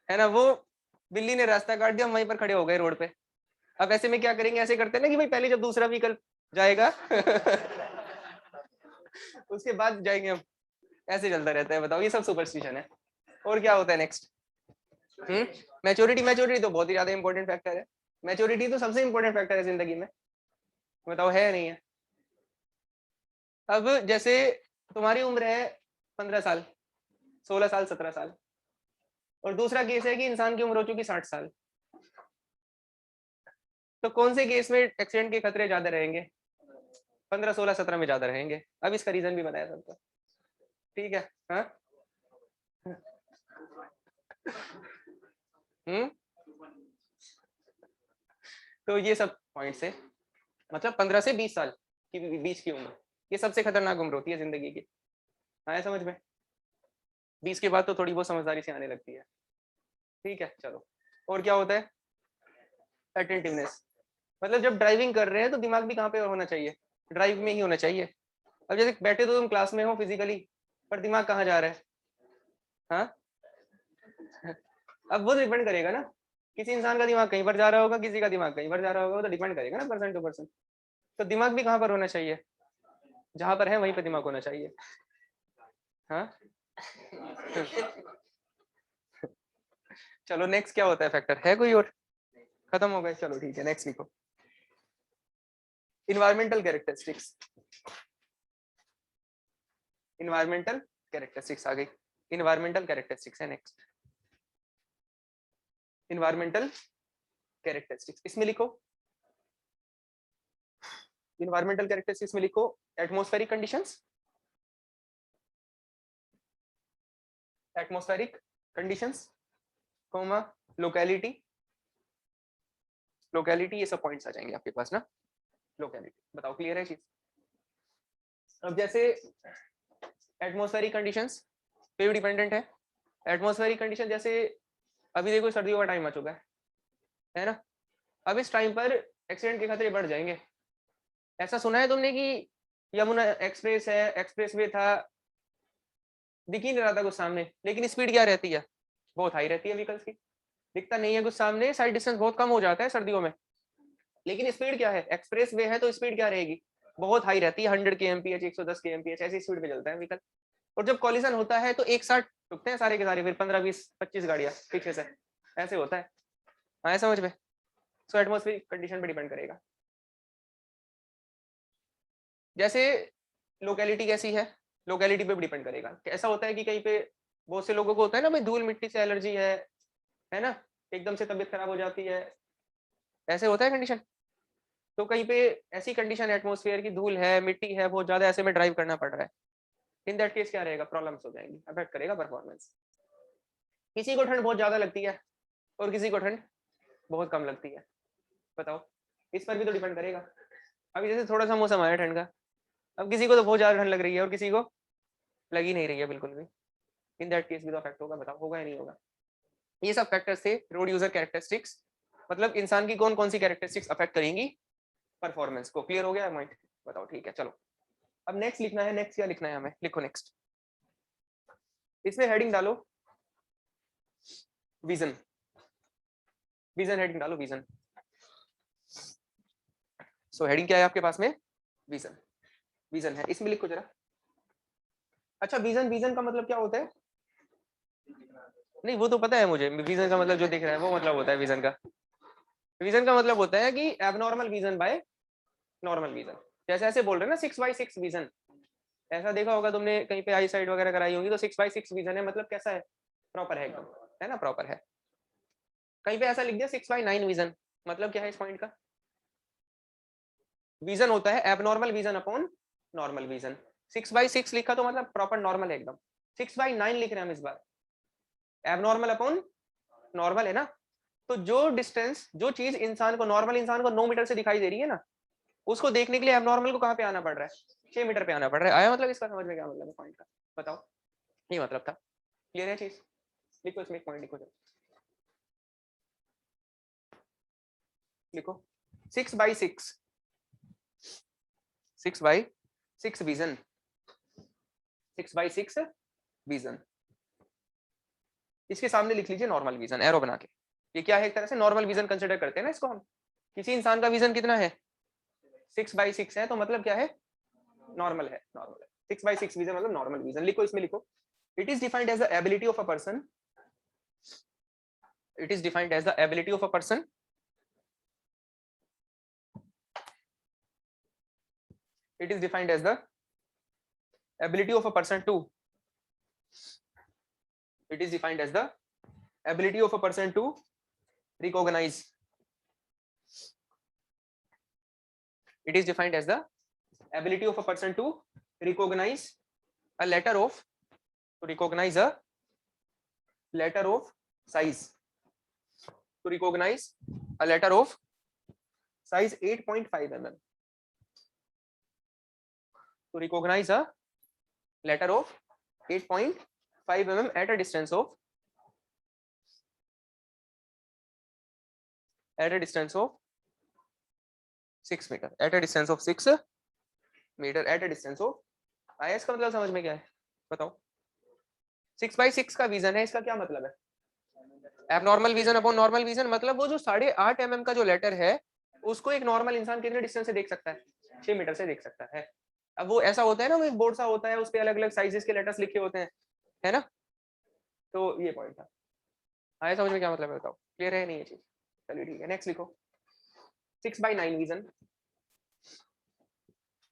है ना, वो बिल्ली ने रास्ता काट दिया, हम वहीं पर खड़े हो गए रोड पे। अब ऐसे में क्या करेंगे, ऐसे करते हैं ना कि भाई पहले जब दूसरा व्हीकल जाएगा उसके बाद जाएंगे हम, ऐसे चलता रहता है। बताओ ये सब सुपरस्टिशन है। और क्या होता है नेक्स्ट, मैच्योरिटी, मैच्योरिटी तो बहुत ही ज्यादा इंपॉर्टेंट फैक्टर है, मैच्योरिटी तो सबसे इंपॉर्टेंट फैक्टर है जिंदगी में। बताओ है या नहीं है। अब जैसे तुम्हारी उम्र है 15 साल, 16 साल, 17 साल, और दूसरा केस है कि इंसान की उम्र हो चुकी 60 साल, तो कौन से केस में एक्सीडेंट के खतरे ज्यादा रहेंगे, 15, 16, 17 में ज्यादा रहेंगे। अब इसका रीजन भी बताया सबको, ठीक है। हाँ तो ये सब पॉइंट्स है, मतलब 15 से 20 साल की बीच की उम्र, ये सबसे खतरनाक उम्र होती है जिंदगी की। आया समझ में। 20 के बाद तो थोड़ी बहुत समझदारी से आने लगती है, ठीक है चलो। और क्या होता है, अटेंटिवनेस, मतलब जब ड्राइविंग कर रहे हैं तो दिमाग भी कहाँ पे होना चाहिए, ड्राइव में ही होना चाहिए। अब जैसे बैठे तो तुम क्लास में हो फिजिकली, पर दिमाग कहाँ जा रहा है, हाँ अब वो डिपेंड करेगा ना, किसी इंसान का दिमाग कहीं पर जा रहा होगा, किसी का दिमाग कहीं पर जा रहा होगा, वो तो डिपेंड करेगा ना पर्सन टू पर्सन। तो दिमाग भी कहाँ पर होना चाहिए, जहां पर है वहीं पर दिमाग होना चाहिए, हाँ चलो नेक्स्ट क्या होता है फैक्टर, है कोई और, खत्म हो गए, चलो ठीक है नेक्स्ट लिखो, इन्वायरमेंटल कैरेक्टरिस्टिक्स, इन्वायरमेंटल कैरेक्टरिस्टिक्स आ गई, इन्वायरमेंटल कैरेक्टरिस्टिक्स है नेक्स्ट, इन्वायरमेंटल कैरेक्टरिस्टिक्स। इसमें लिखो इन्वायरमेंटल कैरेक्टरिस्टिक्स में लिखो atmospheric conditions, atmospheric conditions comma locality, locality, ये सब पॉइंट्स आ जाएंगे आपके पास ना, लोकेलिटी। बताओ क्लियर है चीज। अब जैसे एटमॉस्फेरिक कंडीशंस पे भी डिपेंडेंट है, एटमॉस्फेरिक कंडीशन जैसे अभी देखो सर्दियों का टाइम आ चुका है, है ना। अब इस टाइम पर एक्सीडेंट के खतरे बढ़ जाएंगे। ऐसा सुना है तुमने कि यमुना एक्सप्रेस है, एक्सप्रेस वे था, दिख ही नहीं रहा था कुछ सामने, लेकिन स्पीड क्या रहती है, बहुत हाई रहती है व्हीकल्स की, दिखता नहीं है कुछ सामने, साइड डिस्टेंस बहुत कम हो जाता है सर्दियों में, लेकिन स्पीड क्या है, एक्सप्रेस वे है तो स्पीड क्या रहेगी, बहुत हाई रहती है, 100 kmph, 110 kmph ऐसी स्पीड पे चलता है व्हीकल। और जब कॉलिजन होता है तो एक साथ रुकते हैं सारे के सारे, फिर 15 20 25 गाड़ियां पीछे से, ऐसे होता है। हाँ समझ में। सो एटमोस्फेरिक कंडीशन पे डिपेंड करेगा। जैसे लोकेलिटी कैसी है, लोकेलिटी पे भी डिपेंड करेगा। ऐसा होता है कि कहीं पे बहुत से लोगों को होता है ना भाई, धूल मिट्टी से एलर्जी है ना, एकदम से तबीयत खराब हो जाती है, ऐसे होता है कंडीशन। तो कहीं पे ऐसी कंडीशन एटमोस्फेयर की, धूल है, मिट्टी है बहुत ज्यादा, ऐसे में ड्राइव करना पड़ रहा है, इन दैट केस क्या रहेगा, प्रॉब्लम्स हो जाएंगी, अफेक्ट करेगा परफॉर्मेंस। किसी को ठंड बहुत ज्यादा लगती है और किसी को ठंड बहुत कम लगती है, बताओ, इस पर भी तो डिपेंड करेगा। अभी जैसे थोड़ा सा मौसम आया ठंड का, अब किसी को तो बहुत ज्यादा ठंड लग रही है और किसी को लग ही नहीं रही है बिल्कुल भी, इन दैट केस भी तो अफेक्ट होगा, बताओ होगा या नहीं होगा। ये सब फैक्टर्स थे रोड यूजर कैरेक्टरिस्टिक्स, मतलब इंसान की कौन कौन सी कैरेक्टरिस्टिक्स अफेक्ट करेंगी परफॉर्मेंस को। क्लियर हो गया पॉइंट, बताओ ठीक है चलो। अब नेक्स्ट लिखना है, नेक्स्ट क्या लिखना है हमें, लिखो नेक्स्ट, इसमें हेडिंग डालो विजन, विजन हेडिंग डालो विजन। सो हेडिंग क्या है आपके पास में, विजन, विजन है, इसमें लिखो जरा। अच्छा विजन, विजन का मतलब क्या होता है, नहीं वो तो पता है मुझे, विजन का मतलब जो दिख रहा है वो मतलब होता है विजन का। विजन का मतलब होता है कि abnormal vision by normal vision. जैसे ऐसे बोल रहे हैं ना 6x6 विजन, ऐसा देखा होगा तुमने कहीं पे आई साइड वगैरह कराई होगी, तो 6x6 विजन है, मतलब कैसा है, प्रॉपर है एकदम, है ना, प्रॉपर है। कहीं पे ऐसा लिख दिया 6x9 विजन, मतलब क्या है इस पॉइंट का, विजन होता है abnormal vision upon normal vision. 6x6 लिखा तो मतलब प्रॉपर नॉर्मल है एकदम, 6x9 लिख रहे हैं हम इस बार, एबनॉर्मल अपॉन नॉर्मल है ना। तो जो डिस्टेंस, जो चीज इंसान को, नॉर्मल इंसान को 9 मीटर से दिखाई दे रही है ना, उसको देखने के लिए एबनॉर्मल को कहाँ पे आना पड़ रहा है, 6 मीटर पे आना पड़ रहा है। आया मतलब इसका समझ में, क्या मतलब है पॉइंट का, बताओ, ये मतलब था। क्लियर है चीज, लिखो इसमें एक पॉइंट लिखो, लिखो 6x6, 6x6 vision, 6x6 vision, इसके सामने लिख लीजिए नॉर्मल विजन एरो बना के। ये क्या है, एक तरह से नॉर्मल विजन कंसिडर करते हैं ना इसको हम। किसी इंसान का विजन कितना है, 6x6 है, तो मतलब क्या है, नॉर्मल है, नॉर्मल है। 6x6 विजन मतलब नॉर्मल विजन, लिखो इसमें लिखो, it is defined as the ability of a person, it is defined as the ability of a person, it is defined as the ability of a person to, it is defined as the ability of a person to recognize, it is defined as the ability of a person to recognize a letter of, to recognize a letter of size, to recognize a letter of size 8.5 mm, to recognize a letter of 8.5 mm at a distance of, at a distance of 6 meter, at a distance of 6 meter, at a distance of, आया इसका मतलब समझ में क्या है, बताओ। 6x6 का vision है, इसका क्या मतलब है, abnormal vision upon normal vision, मतलब वो जो 8.5 mm का जो लेटर है, उसको एक नॉर्मल इंसान कितने डिस्टेंस से देख सकता है, 6 मीटर से देख सकता है। अब वो ऐसा होता है ना, वो एक बोर्ड सा होता है, उस पे अलग अलग साइजेस के लेटर्स लिखे होते हैं, है ना। तो ये पॉइंट था, आया समझ में क्या मतलब है, बताओ क्लियर है नहीं ये चीज। चलिए ठीक है, नेक्स्ट लिखो 6x9 विजन,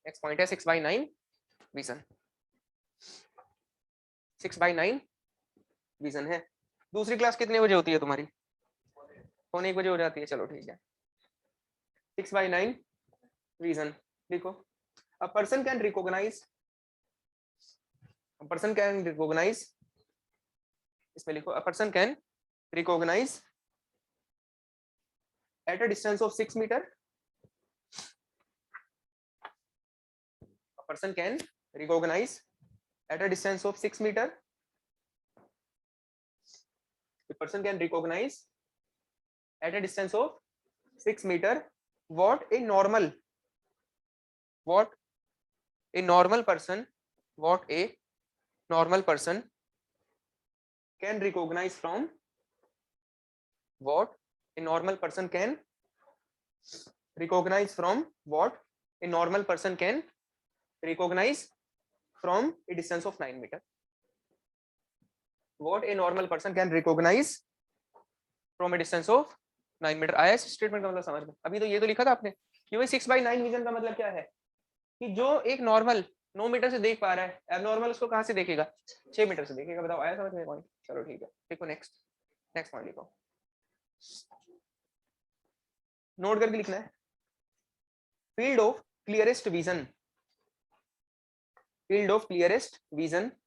नेक्स्ट पॉइंट है 6x9 विजन, 6x9 विजन है। दूसरी क्लास कितने बजे होती है तुम्हारी, 1:15 हो जाती है, चलो ठीक है। 6x9 विजन लिखो, a person can recognize, a person can recognize, इसमें लिखो a person can recognize at a distance of 6 meter, a person can recognize at a distance of 6 meter, a person can recognize at a distance of 6 meter, what a normal person can recognize from what a normal person can recognize from a distance of 9 meter. What a normal person can recognize from a distance of 9 metre. आया इस statement का मतलब समझ में? अभी तो ये तो लिखा था आपने कि भाई 6/9 विजन का मतलब क्या है कि जो एक नॉर्मल 9 मीटर से देख पा रहा है, एबनॉर्मल उसको कहां से देखेगा? 6 मीटर से देखेगा. बताओ आया समझ में पॉइंट? चलो ठीक है, देखो नेक्स्ट पॉइंट लिखो, नोट करके लिखना है. फील्ड ऑफ क्लियरेस्ट विजन,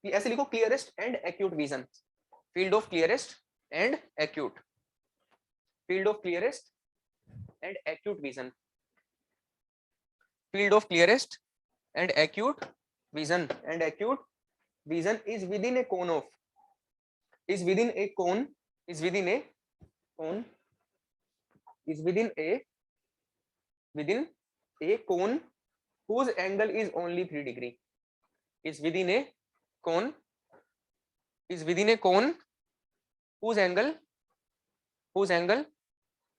ऐसे लिखो, clearest and acute vision. Field of clearest and acute vision. Field of clearest and acute vision is within a cone whose angle is only 3 degree. Is within a cone whose angle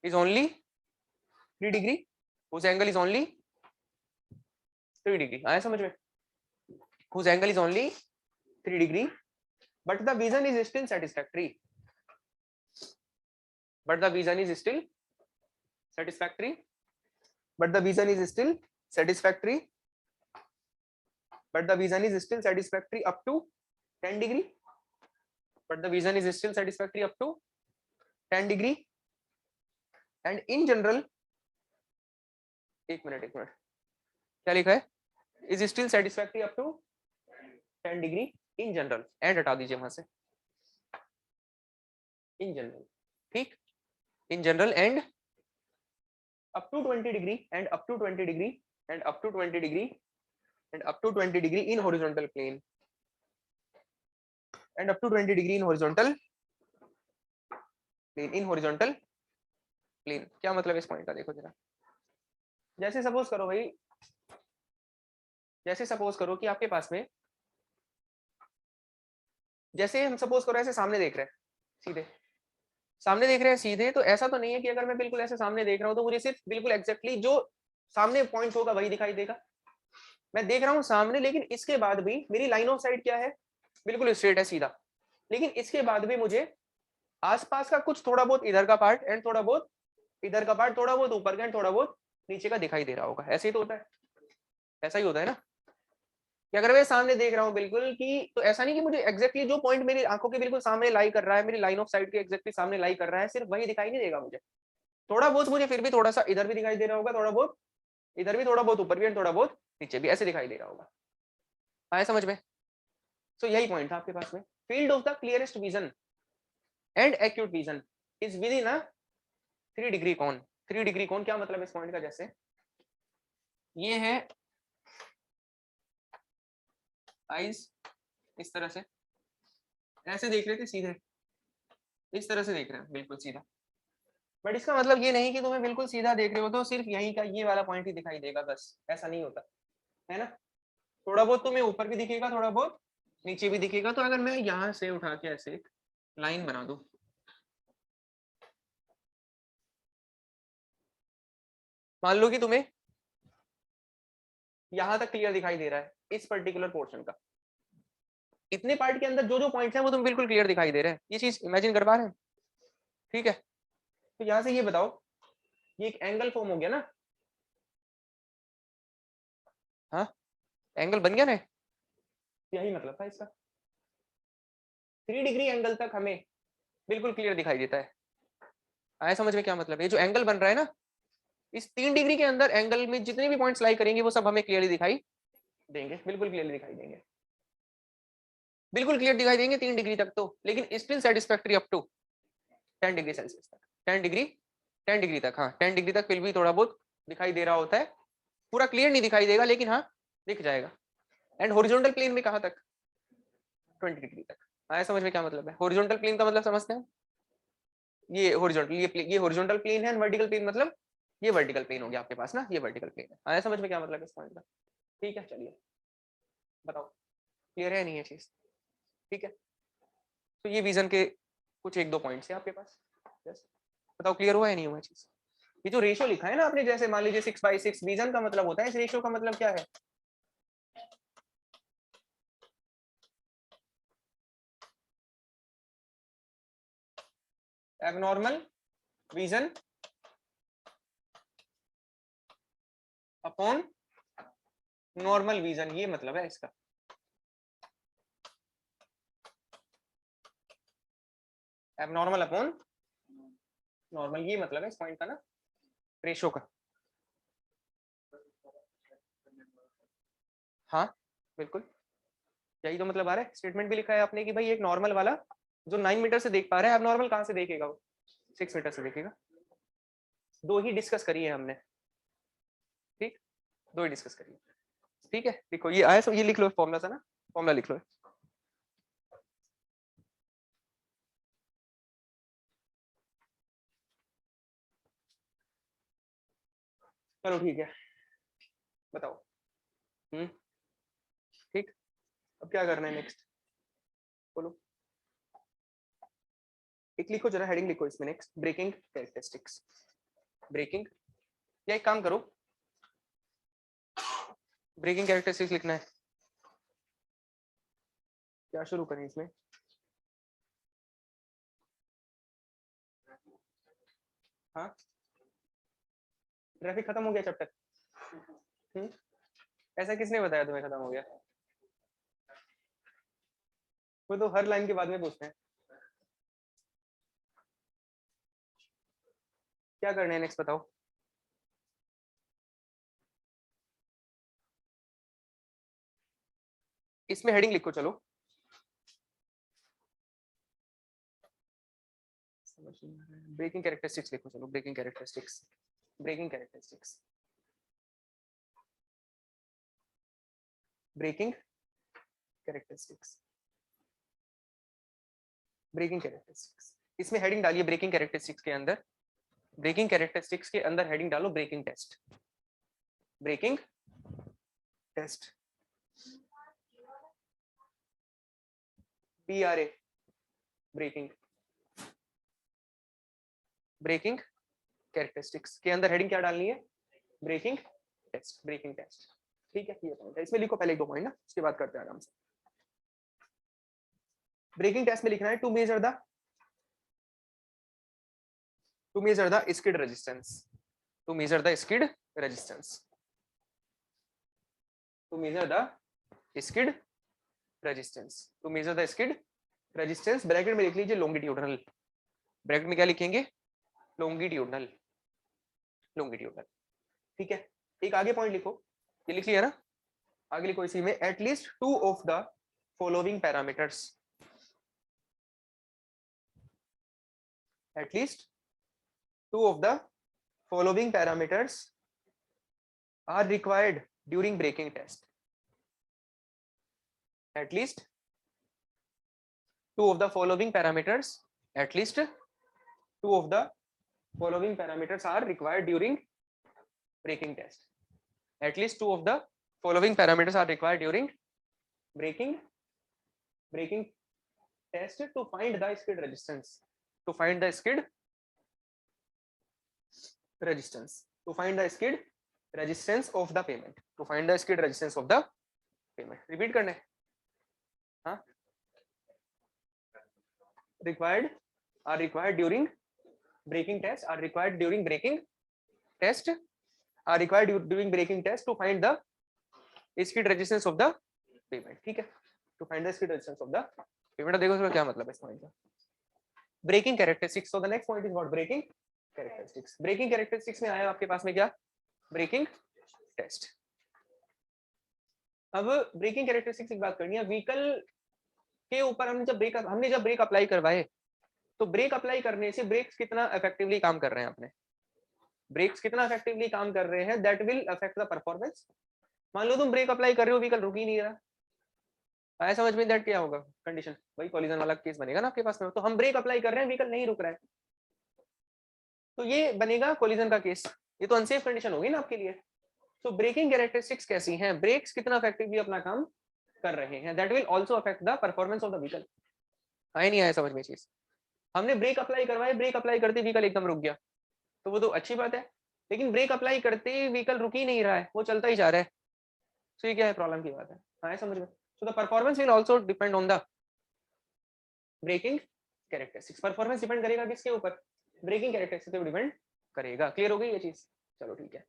is only 3 degree. Whose angle is only 3 degree. आया समझ में? Whose angle is only 3 degree, but the vision is still satisfactory. But the vision is still satisfactory up to 10 degree. And in general, एक minute क्या लिखा है? Is still satisfactory up to 10 degree in general. And हटा दीजिए वहां से. in general, ठीक, in general and up to 20 degree and up to 20 degree and up to 20 degree and up to 20 degree in horizontal plane and up to 20 degree in horizontal plane. क्या मतलब इस point का? देखो जरा, जैसे suppose करो भाई, जैसे सपोज करो कि आपके पास में, जैसे हम सपोज करो ऐसे सामने देख रहे हैं, सीधे सामने देख रहे हैं सीधे, तो ऐसा तो नहीं है कि अगर मैं बिल्कुल ऐसे सामने देख रहा हूं तो मुझे सिर्फ बिल्कुल एग्जैक्टली जो सामने पॉइंट होगा वही दिखाई देगा. मैं देख रहा हूं सामने, लेकिन इसके बाद भी मेरी लाइन ऑफ साइट क्या है? बिल्कुल स्ट्रेट है, सीधा. लेकिन इसके बाद भी मुझे आसपास का कुछ थोड़ा बहुत इधर का पार्ट एंड थोड़ा बहुत इधर का पार्ट, थोड़ा बहुत ऊपर का एंड थोड़ा बहुत नीचे का दिखाई दे रहा होगा. ऐसे ही तो होता है, ऐसा ही होता है ना कि अगर मैं सामने देख रहा हूँ बिल्कुल कि, तो ऐसा नहीं कि मुझे एग्जैक्टली जो पॉइंट मेरी आंखों के बिल्कुल सामने लाई कर रहा है, मेरी लाइन ऑफ साइट के एग्जैक्टली सामने लाई कर रहा है, सिर्फ वही दिखाई नहीं देगा मुझे. थोड़ा बहुत मुझे फिर भी थोड़ा सा इधर भी दिखाई दे रहा होगा, थोड़ा बहुत इधर भी, थोड़ा बहुत ऊपर भी, थोड़ा बहुत नीचे भी, ऐसे दिखाई दे रहा होगा. आया समझ में? तो यही पॉइंट था आपके पास में. Field of the clearest vision and acute vision is with in a 3 degree cone. 3 degree cone क्या मतलब इस पॉइंट का? जैसे ये है आईज, इस तरह से ऐसे देख रहे थे सीधे, इस तरह से देख रहे हैं बिल्कुल सीधा. बट इसका मतलब ये नहीं कि तुम्हें बिल्कुल सीधा देख रहे हो तो सिर्फ यहीं का ये वाला पॉइंट ही दिखाई देगा, बस ऐसा नहीं होता है ना. थोड़ा बहुत तुम्हें ऊपर भी दिखेगा, थोड़ा बहुत नीचे भी दिखेगा. तो अगर मैं यहां से उठा के ऐसे एक लाइन बना दूं, मान लो कि तुम्हें यहां तक क्लियर दिखाई दे रहा है इस पर्टिकुलर पोर्शन का, इतने पार्ट के अंदर जो जो पॉइंट्स हैं वो तुम्हें बिल्कुल क्लियर दिखाई दे रहे हैं. ये चीज इमेजिन कर पा रहे हैं? ठीक है, तो यहां से ये बताओ, ये एक एंगल फॉर्म हो गया ना? हाँ, एंगल बन गया ना. यही मतलब था इसका. 3 डिग्री एंगल तक हमें बिल्कुल क्लियर दिखाई देता है. आया समझ में क्या मतलब है? जो एंगल बन रहा है ना, इस 3 डिग्री के अंदर एंगल में जितने भी पॉइंट्स लाई करेंगे वो सब हमें क्लियरली दिखाई देंगे, बिल्कुल क्लियरली दिखाई देंगे, बिल्कुल क्लियर दिखाई देंगे 3 डिग्री तक तो. लेकिन still satisfactory up to 10 degree Celsius तक. 10 डिग्री तक, हाँ 10 डिग्री तक फिर भी थोड़ा बहुत दिखाई दे रहा होता है. पूरा क्लियर नहीं दिखाई देगा, लेकिन हाँ दिख जाएगा. एंड हॉरिजॉन्टल प्लेन में कहाँ तक? 20 डिग्री तक. आया समझ में क्या मतलब है? हॉरिजॉन्टल प्लेन का मतलब समझते हैं? ये हॉरिजॉन्टल, ये हॉरिजॉन्टल प्लेन है, वर्टिकल प्लेन मतलब ये वर्टिकल प्लेन हो गया आपके पास ना, ये वर्टिकल प्लेन है। आया समझ में क्या मतलब है इस पॉइंट का? ठीक है, चलिए बताओ क्लियर है नहीं ये चीज? ठीक है, तो ये विजन के कुछ एक दो पॉइंट्स है आपके पास, यस बताओ क्लियर हुआ है नहीं हुआ चीज? ये जो रेशियो लिखा है ना आपने, जैसे मान लीजिए 6/6 विजन का मतलब होता है, इस रेशियो का मतलब क्या है? Abnormal vision upon normal vision, ये मतलब है इसका। एबनॉर्मल अपॉन नॉर्मल, ये मतलब है इस पॉइंट का ना, रेशियो का। हाँ बिल्कुल, यही तो मतलब आ रहा है। स्टेटमेंट भी लिखा है आपने कि भाई एक नॉर्मल वाला जो 9 मीटर से देख पा रहा है, अब नॉर्मल कहां से देखेगा वो? 6 मीटर से देखेगा। दो ही डिस्कस करी है हमने, ठीक, दो ही डिस्कस करी है। ठीक है, देखो ये आया, सब ये लिख लो फॉर्मूला था ना, फॉर्मूला लिख लो। चलो ठीक है, बताओ। ठीक, अब क्या करना है नेक्स्ट, बोलो। एक लिखो जरा, हेडिंग लिखो इसमें, नेक्स्ट ब्रेकिंग कैरेक्टरिस्टिक्स। ब्रेकिंग, या एक काम करो, ब्रेकिंग कैरेक्टरिस्टिक्स लिखना है। क्या शुरू करें इसमें? हाँ, ट्रैफिक खत्म हो गया चैप्टर? ऐसा किसने बताया तुम्हें खत्म हो गया? वो तो हर लाइन के बाद में पूछते हैं। क्या करना है नेक्स्ट बताओ। इसमें हेडिंग लिखो, चलो ब्रेकिंग कैरेक्टरिस्टिक्स लिखो, चलो braking characteristics, braking characteristics, braking characteristics, braking characteristics. इसमें हेडिंग डालिए ब्रेकिंग कैरेक्टरिस्टिक्स के अंदर, ब्रेकिंग कैरेक्टरिस्टिक्स के अंदर हेडिंग डालो braking test, braking test, BRA, braking, braking characteristics के अंदर हेडिंग क्या डालनी है? Braking test, braking test. ठीक है, ये पॉइंट है, इसमें लिखो पहले एक दो पॉइंट ना, उसके बाद करते हैं आराम से। ब्रेकिंग टेस्ट में लिखना है to measure the skid resistance, to measure the skid resistance, to measure the skid resistance, to measure the skid resistance। Bracket में लिख लीजिए लॉन्गिट्यूडनल, ब्रैकेट में क्या लिखेंगे? Longitudinal, longitudinal. ठीक है, एक आगे पॉइंट लिखो, ये लिख लिया ना, आगे लिखो इसी में at least two of the following parameters, at least two of the following parameters are required during braking test, at least two of the following parameters, at least two of the following parameters are required during braking test, at least two of the following parameters are required during braking test to find the skid resistance, to find the skid resistance, to find the skid resistance of the pavement, to find the skid resistance of the pavement। Repeat करने, हाँ, required are required during braking test, are required during braking test, are required during braking test to find the skid resistance of the pavement। ठीक है, to find the skid resistance of the pavement। देखो इसका क्या मतलब है इस point का, braking characteristics. So the next point is what? Braking characteristics. Braking characteristics में आया आपके पास में क्या? Braking test. अब ब्रेकिंग कैरेक्टरिस्टिक्स की बात करनी है, व्हीकल के ऊपर हमने जब ब्रेक अप्लाई करवाए, तो ब्रेक अप्लाई करने से ब्रेक्स कितना इफेक्टिवली काम कर रहे हैं अपने, ब्रेक्स कितना इफेक्टिवली काम कर रहे हैं, that will affect the performance. मान लो तुम ब्रेक अप्लाई कर रहे हो, व्हीकल रुक ही नहीं रहा, आया समझ में? दैट क्या होगा? कंडीशन, वही कॉलिजन वाला केस बनेगा ना आपके पास में। तो हम ब्रेक अप्लाई कर रहे हैं, व्हीकल नहीं रुक रहा है, तो ये बनेगा कोलिजन का केस, ये तो अनसेफ कंडीशन होगी ना आपके लिए। तो ब्रेकिंग कैरेक्टरिस्टिक्स कैसी हैं, ब्रेक्स कितना इफेक्टिवली अपना काम कर रहे हैं, that will also affect the performance of the vehicle. आया नहीं आया समझ में चीज? हमने ब्रेक अप्लाई करवाए, ब्रेक अप्लाई करते व्हीकल एकदम रुक गया, तो वो तो अच्छी बात है, लेकिन ब्रेक अप्लाई करते व्हीकल रुक ही नहीं रहा है, वो चलता ही जा रहा है, तो ये क्या है, प्रॉब्लम की बात है। आया समझ में? So the performance will also depend on the braking characteristics. Performance depend करेगा किसके ऊपर, ब्रेकिंग कैरेक्टरिस्टिक्स पे डिपेंड करेगा। क्लियर हो गई ये चीज? चलो ठीक है।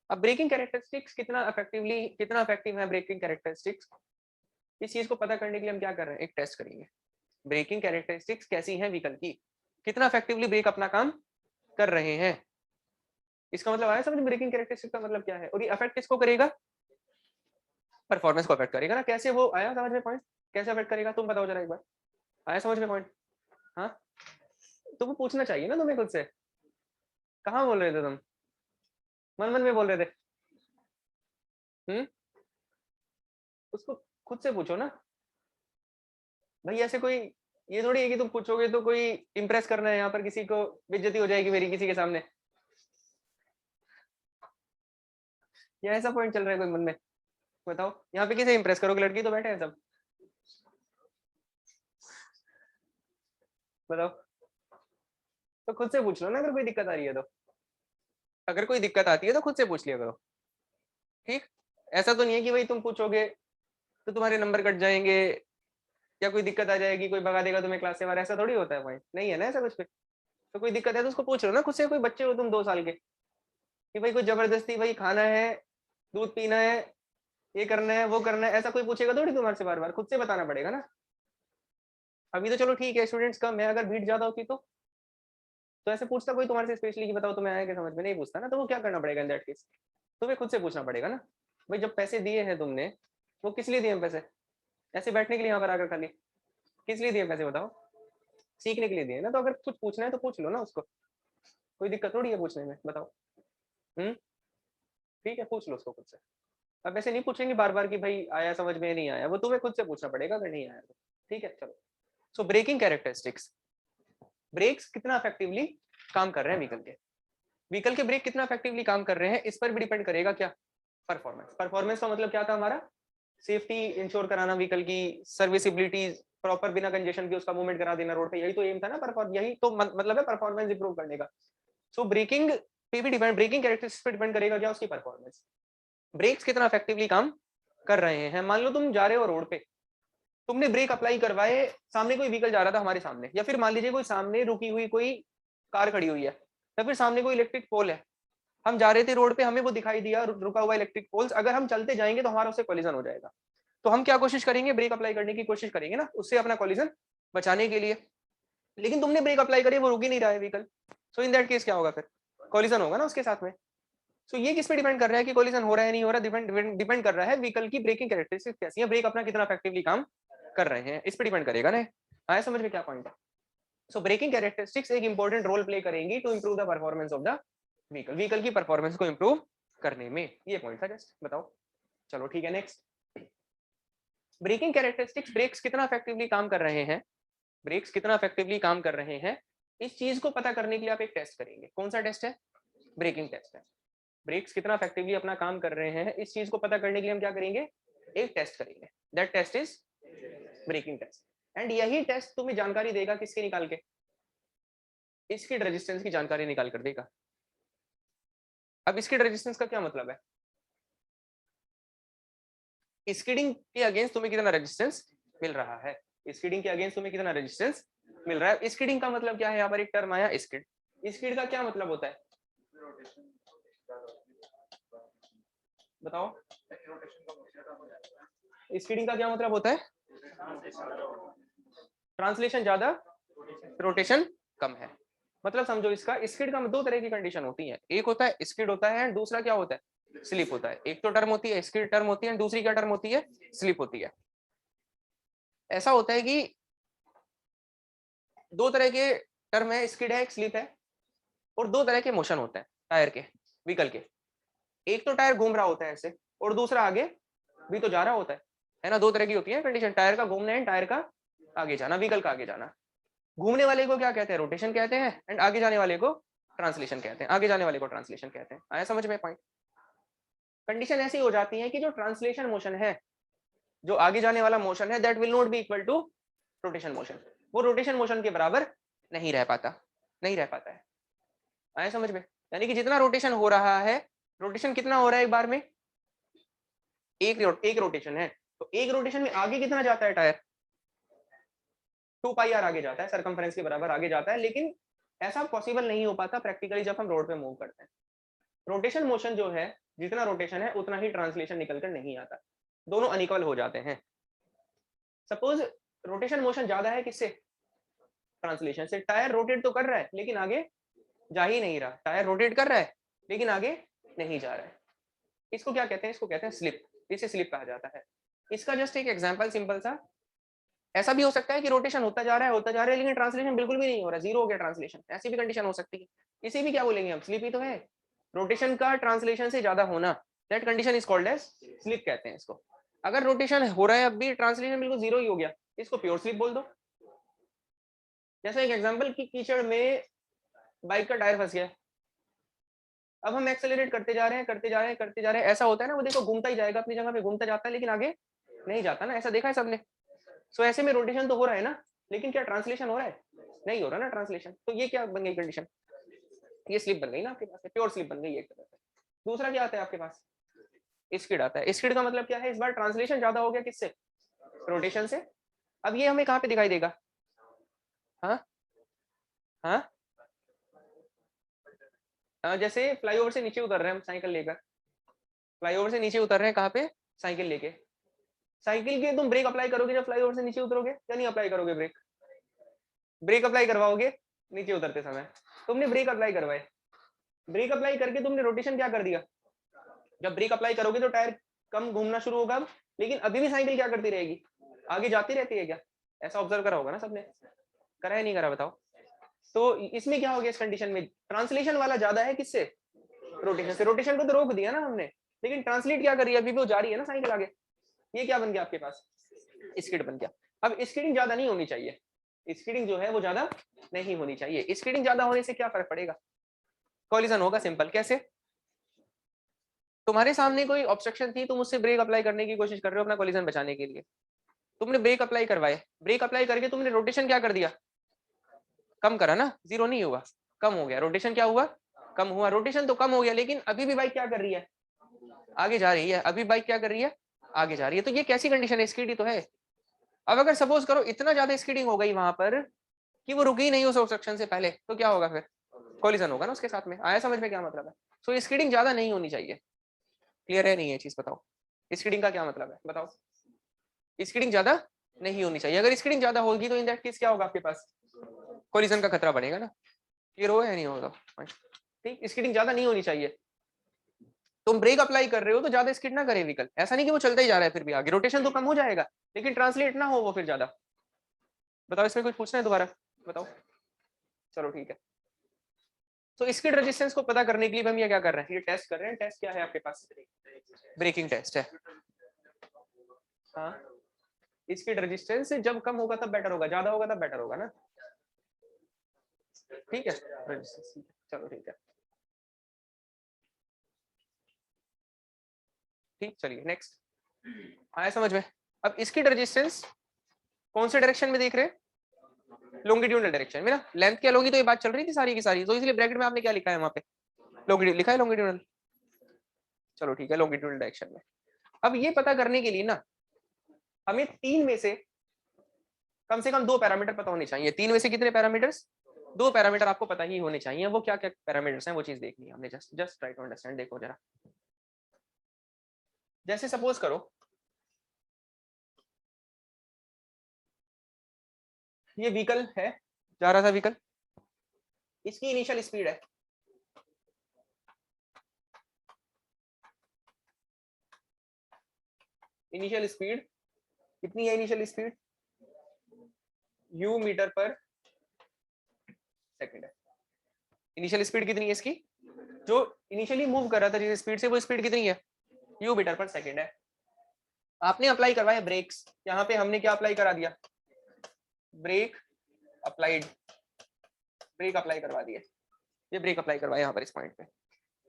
अब ब्रेकिंग कैरेक्टरिस्टिक्स कितना इफेक्टिव है ब्रेकिंग कैरेक्टरिस्टिक्स, इस चीज को पता करने के लिए हम क्या कर रहे हैं, एक टेस्ट करेंगे। ब्रेकिंग कैरेक्टरिस्टिक्स कैसी है व्हीकल की, कितना इफेक्टिवली ब्रेक अपना काम कर रहे हैं, इसका मतलब आया समझ? ब्रेकिंग कैरेक्टरिस्टिक्स का मतलब क्या है, और ये अफेक्ट किसको करेगा, परफॉर्मेंस को अफेक्ट करेगा ना। कैसे वो आया समझ में पॉइंट, कैसे अफेक्ट करेगा तुम बताओ जरा एक बार, आया समझ में पॉइंट? हाँ तो वो पूछना चाहिए ना तुम्हें खुद से, कहाँ बोल रहे थे तुम, मन मन में बोल रहे थे? उसको खुद से पूछो ना भाई, ऐसे कोई ये थोड़ी है कि तुम पूछोगे तो कोई इंप्रेस करना है यहाँ पर, किसी को बेइज्जती हो जाएगी मेरी किसी के सामने, या ऐसा पॉइंट चल रहा है कोई मन में? बताओ यहाँ पे किसे इंप्रेस करोगे, लड़की तो बैठे हैं सब, बताओ। तो खुद से पूछ लो ना, अगर कोई दिक्कत आ रही है तो, अगर कोई दिक्कत आती है तो खुद से पूछ लिया करो, ठीक? ऐसा तो नहीं है कि भाई तुम पूछोगे तो तुम्हारे नंबर कट जाएंगे या कोई दिक्कत आ जाएगी, कोई भगा देगा तुम्हें क्लास से बाहर, ऐसा थोड़ी होता है भाई, नहीं है ना ऐसा कुछ पे। तो कोई दिक्कत है तो उसको पूछ लो ना खुद से, कोई बच्चे हो तुम 2 साल के, कि भाई कोई जबरदस्ती भाई खाना है, दूध पीना है, ये करना है, वो करना है, ऐसा कोई पूछेगा थोड़ी तुम्हारे से बार बार, खुद से बताना पड़ेगा ना। अभी तो चलो ठीक है स्टूडेंट्स कम है, अगर भीड़ ज्यादा होती तो ऐसे पूछता कोई तुम्हारे से स्पेशली कि बताओ तुम्हें आया क्या समझ में, नहीं पूछता ना, तो वो क्या करना पड़ेगा इन दैट केस, तुम्हें खुद से पूछना पड़ेगा ना। भाई जब पैसे दिए हैं तुमने, वो किस लिए दिए हैं पैसे, ऐसे बैठने के लिए यहाँ पर आकर खाली, किस लिए दिए पैसे बताओ, सीखने के लिए दिए ना, तो अगर कुछ पूछना है तो पूछ लो ना उसको, कोई दिक्कत थोड़ी है पूछने में, बताओ। ठीक है पूछ लो उसको खुद से। अब ऐसे नहीं पूछेंगे बार बार कि भाई आया समझ में, नहीं आया, वो तुम्हें खुद से पूछना पड़ेगा अगर नहीं आया तो, ठीक है चलो। सो ब्रेकिंग कैरेक्टरिस्टिक्स, ब्रेक्स कितना इफेक्टिवली काम कर रहे हैं व्हीकल के ब्रेक कितना इफेक्टिवली काम कर रहे हैं, इस पर भी डिपेंड करेगा क्या, परफॉर्मेंस। परफॉर्मेंस का मतलब क्या था हमारा, सेफ्टी इंश्योर कराना व्हीकल की, सर्विसिबिलिटी प्रॉपर बिना कंजेशन के उसका मूवमेंट करा देना रोड पे, यही तो एम था ना, परफॉर्म यही तो मतलब है परफॉर्मेंस इंप्रूव करने का। सो ब्रेकिंग पे भी डिपेंड, ब्रेकिंग कैरेक्टरिस्टिक्स पे डिपेंड करेगा क्या, उसकी परफॉर्मेंस, ब्रेक्स कितना इफेक्टिवली काम कर रहे हैं। मान लो तुम जा रहे हो रोड पे, तुमने ब्रेक अप्लाई करवाए, सामने कोई व्हीकल जा रहा था हमारे सामने, या फिर मान लीजिए कोई सामने रुकी हुई कोई कार खड़ी हुई है, या फिर सामने कोई इलेक्ट्रिक पोल है, हम जा रहे थे रोड पे, हमें वो दिखाई दिया रुका हुआ इलेक्ट्रिक पोल्स, अगर हम चलते जाएंगे तो हमारा उससे कोलिजन हो जाएगा, तो हम क्या कोशिश करेंगे, ब्रेक अप्लाई करने की कोशिश करेंगे ना, उससे अपना कोलिजन बचाने के लिए। लेकिन तुमने ब्रेक अप्लाई करी, वो रुक ही नहीं रहा है vehicle, so in that case क्या होगा, फिर कोलिजन होगा ना उसके साथ में। सो ये किस पे डिपेंड कर रहा है कि कोलिजन हो रहा है नहीं हो रहा, डिपेंड कर रहा है व्हीकल की ब्रेकिंग कैरेक्टरिस्टिक्स कैसी है, ब्रेक अपना कितना इफेक्टिवली काम कर रहे हैं, इस पे डिपेंड करेगा ना। आया समझ में क्या पॉइंट है? सो ब्रेकिंग कैरेक्टरिस्टिक्स एक इंपॉर्टेंट रोल प्ले करेंगी to improve the performance of the vehicle की परफॉर्मेंस को इंप्रूव करने में, ये पॉइंट था जस्ट, बताओ। चलो ठीक है नेक्स्ट, ब्रेकिंग कैरेक्टरिस्टिक्स, ब्रेक्स कितना इफेक्टिवली काम कर रहे हैं, ब्रेक्स कितना इफेक्टिवली काम कर रहे हैं, इस चीज को पता करने के लिए आप एक टेस्ट करेंगे। कौन सा टेस्ट है? ब्रेकिंग टेस्ट है। ब्रेक्स कितना इफेक्टिवली अपना काम कर रहे हैं, इस चीज को पता करने के लिए हम क्या करेंगे, एक टेस्ट करेंगे, that test is braking test. And यही टेस्ट तुम्हें जानकारी देगा किसके निकाल के, इसकी रेजिस्टेंस की जानकारी निकाल कर देगा। अब इसकी रेजिस्टेंस का क्या मतलब है, स्किडिंग के अगेंस्ट तुम्हें कितना रेजिस्टेंस मिल रहा है, स्किडिंग के अगेंस्ट तुम्हें कितना रेजिस्टेंस मिल रहा है। स्किडिंग का मतलब क्या है, यहाँ पर एक टर्म आया स्किड, स्किड का क्या मतलब होता है, बताओ। स्किडिंग का क्या मतलब होता है, ट्रांसलेशन ज्यादा, रोटेशन कम है। मतलब समझो इसका, स्किड का 2 तरह की कंडीशन होती है, एक होता है स्किड होता है, दूसरा क्या होता है, स्लिप होता है। एक तो टर्म होती है स्किड टर्म होती है, दूसरी क्या टर्म होती है, स्लिप होती है। ऐसा होता है कि 2 तरह के टर्म है, स्किड है, एक स्लिप है, और 2 तरह के मोशन होते हैं टायर के, व्हीकल के। एक तो टायर घूम रहा होता है ऐसे, और दूसरा आगे भी तो जा रहा होता है ना। 2 तरह की होती है कंडीशन, टायर का घूमना है, टायर का आगे जाना, व्हीकल का आगे जाना। घूमने वाले को क्या कहते हैं, रोटेशन कहते हैं, एंड आगे जाने वाले को ट्रांसलेशन कहते हैं, आगे जाने वाले को ट्रांसलेशन कहते हैं। आया समझ में पॉइंट? कंडीशन ऐसी हो जाती है कि जो ट्रांसलेशन मोशन है, जो आगे जाने वाला मोशन है, that will not be equal to rotation motion, वो रोटेशन मोशन के बराबर नहीं रह पाता, नहीं रह पाता है। आया समझ में? यानी कि जितना रोटेशन हो रहा है, रोटेशन कितना हो रहा है एक बार में, एक रोटेशन है, तो एक रोटेशन में आगे कितना जाता है टायर, 2 पाई आर आगे जाता है, सरकमफेरेंस के बराबर आगे जाता है। लेकिन ऐसा पॉसिबल नहीं हो पाता प्रैक्टिकली जब हम रोड पे मूव करते हैं। रोटेशन मोशन जो है, जितना रोटेशन है उतना ही ट्रांसलेशन निकलकर नहीं आता, दोनों अनइक्वल हो जाते हैं। सपोज रोटेशन मोशन ज्यादा है किससे, ट्रांसलेशन से। टायर रोटेट तो कर रहा है लेकिन आगे जा ही नहीं रहा, टायर रोटेट कर रहा है लेकिन आगे नहीं जा रहा है। इसको क्या कहते हैं, इसको कहते हैं स्लिप, इसे स्लिप कहा जाता है। इसका जस्ट एक एग्जांपल सिंपल सा, ऐसा भी हो सकता है कि रोटेशन होता जा रहा है लेकिन ट्रांसलेशन बिल्कुल भी नहीं हो रहा, जीरो हो गया ट्रांसलेशन, ऐसी भी कंडीशन हो सकती है। इसे भी क्या बोलेंगे हम, स्लिप ही तो है। रोटेशन का ट्रांसलेशन से ज्यादा होना, that condition is called as slip कहते हैं इसको। अगर रोटेशन हो रहा है अब भी, ट्रांसलेशन बिल्कुल जीरो ही हो गया, इसको प्योर स्लिप बोल दो। जैसे एक एग्जांपल कि कीचड़ में बाइक का टायर फंस गया, अब हम एक्सेलरेट करते जा रहे हैं, करते जा रहे हैं, करते जा रहे हैं, ऐसा होता है ना, वो देखो घूमता ही जाएगा अपनी जगह पे, घूमता जाता है लेकिन आगे नहीं जाता ना, ऐसा देखा है सबने। सो ऐसे में रोटेशन तो हो रहा है ना, लेकिन क्या ट्रांसलेशन हो रहा है, नहीं हो रहा ना ट्रांसलेशन। तो ये क्या बन गई कंडीशन, ये स्लिप बन गई ना आपके पास, प्योर स्लिप बन गई एक तरह से। दूसरा क्या आता है आपके पास, स्किड आता है। स्किड का मतलब क्या है, इस बार ट्रांसलेशन ज्यादा हो गया किससे, रोटेशन से। अब ये हमें कहाँ पे दिखाई देगा, हाँ हाँ, जैसे फ्लाईओवर से नीचे उतर रहे हैं हम साइकिल लेकर, फ्लाईओवर से नीचे उतर रहे हैं कहाँ पे, साइकिल लेके। साइकिल के तुम ब्रेक अप्लाई करोगे जब फ्लाईओवर से नीचे उतरोगे, या नहीं अप्लाई करोगे ब्रेक, ब्रेक अप्लाई करवाओगे नीचे उतरते समय। तुमने ब्रेक अप्लाई करवाए, ब्रेक अप्लाई करके तुमने रोटेशन क्या कर दिया, जब ब्रेक अप्लाई करोगे तो टायर कम घूमना शुरू होगा, लेकिन अभी भी साइकिल क्या करती रहेगी, आगे जाती रहती है क्या, ऐसा ऑब्जर्व करा होगा ना सबने, करा है नहीं करा बताओ। तो इसमें क्या हो गया, इस कंडीशन में ट्रांसलेशन वाला ज्यादा है किससे, रोटेशन से। रोटेशन को तो रोक दिया ना हमने, लेकिन ट्रांसलेट क्या कर रही है, अभी भी वो जा रही है ना साइकिल आगे। ये क्या बन गया आपके पास, स्किड बन गया। अब स्किडिंग ज्यादा नहीं होनी चाहिए, स्किडिंग जो है वो ज्यादा नहीं होनी चाहिए। स्किडिंग ज्यादा होने से क्या फर्क पड़ेगा, कोलिजन होगा, सिंपल। कैसे, तुम्हारे सामने कोई ऑब्स्ट्रक्शन थी, तुम उससे ब्रेक अप्लाई करने की कोशिश कर रहे हो अपना कोलिजन बचाने के लिए, तुमने ब्रेक अप्लाई करवाए, ब्रेक अप्लाई करके तुमने रोटेशन क्या कर दिया, कम करा ना, जीरो नहीं हुआ, कम हो गया। रोटेशन क्या हुआ, कम हुआ। रोटेशन तो कम हो गया लेकिन अभी भी बाइक क्या कर रही है, आगे जा रही है, अभी बाइक क्या कर रही है, आगे जा रही है। तो ये कैसी कंडीशन है, स्किड ही तो है। अब अगर सपोज करो इतना ज्यादा स्किडिंग हो गई वहां पर कि वो रुकी ही नहीं उस ऑब्स्ट्रक्शन से पहले, तो क्या होगा फिर, कोलिजन होगा ना उसके साथ में। आया समझ में क्या मतलब है। सो स्किडिंग ज्यादा नहीं होनी चाहिए। क्लियर है नहीं ये चीज, बताओ स्किडिंग का क्या मतलब है, बताओ। स्किडिंग ज्यादा नहीं होनी चाहिए, अगर स्किडिंग ज्यादा होगी तो इन दैट केस क्या होगा आपके पास, कोलिजन का खतरा बढ़ेगा ना। क्लियर होगा या नहीं होगा, ठीक। स्किडिंग ज्यादा नहीं होनी चाहिए। तुम ब्रेक अप्लाई कर रहे हो तो ज्यादा स्किड ना करे व्हीकल, ऐसा नहीं कि वो चलता ही जा रहा है फिर भी आगे, रोटेशन तो कम हो जाएगा लेकिन ट्रांसलेट ना हो वो फिर ज्यादा। बताओ इसमें कुछ पूछना है दोबारा, बताओ। चलो ठीक है। तो स्किड रेजिस्टेंस को पता करने के लिए हम ये क्या कर रहे हैं, ये टेस्ट कर रहे हैं। टेस्ट क्या है आपके पास, ब्रेकिंग टेस्ट है। हाँ, स्किड रेजिस्टेंस जब कम होगा तब बेटर होगा, ज्यादा होगा तब बेटर होगा ना, ठीक है। रेजिस्टेंस, चलो ठीक है, ठीक। चलिए नेक्स्ट, आया समझ में। अब स्किड रेजिस्टेंस कौन से डायरेक्शन में देख रहे हैं, लॉन्गिट्यूडनल डायरेक्शन में ना। लेंथ क्या लोगी, तो ये बात चल रही थी सारी की सारी, तो इसलिए ब्रैकेट में आपने क्या लिखा है वहां पे, लॉन्गिट्यूड लिखा है, लॉन्गिट्यूडनल। चलो ठीक है, लॉन्गिट्यूडनल डायरेक्शन में। अब ये पता करने के लिए ना हमें तीन में से कम दो पैरामीटर पता होने चाहिए। तीन में से कितने पैरामीटर्स, दो पैरामीटर आपको पता ही होने चाहिए। वो क्या क्या पैरामीटर्स हैं वो चीज देखनी है हमने, जस्ट ट्राई टू अंडरस्टैंड। देखो जरा, जैसे सपोज करो ये व्हीकल है, जा रहा था व्हीकल, इसकी इनिशियल स्पीड है, इनिशियल स्पीड कितनी है, इनिशियल स्पीड u मीटर पर सेकंड है। इनिशियल स्पीड कितनी है इसकी, जो इनिशियली मूव कर रहा था जिस स्पीड से, वो स्पीड कितनी है, u मीटर पर सेकंड है। आपने अप्लाई करवाया ब्रेक्स, यहाँ पे हमने क्या अप्लाई करा दिया, ब्रेक अप्लाइड, ब्रेक अप्लाई करवा दिए। ये ब्रेक अप्लाई करवाया यहाँ पर इस पॉइंट पे,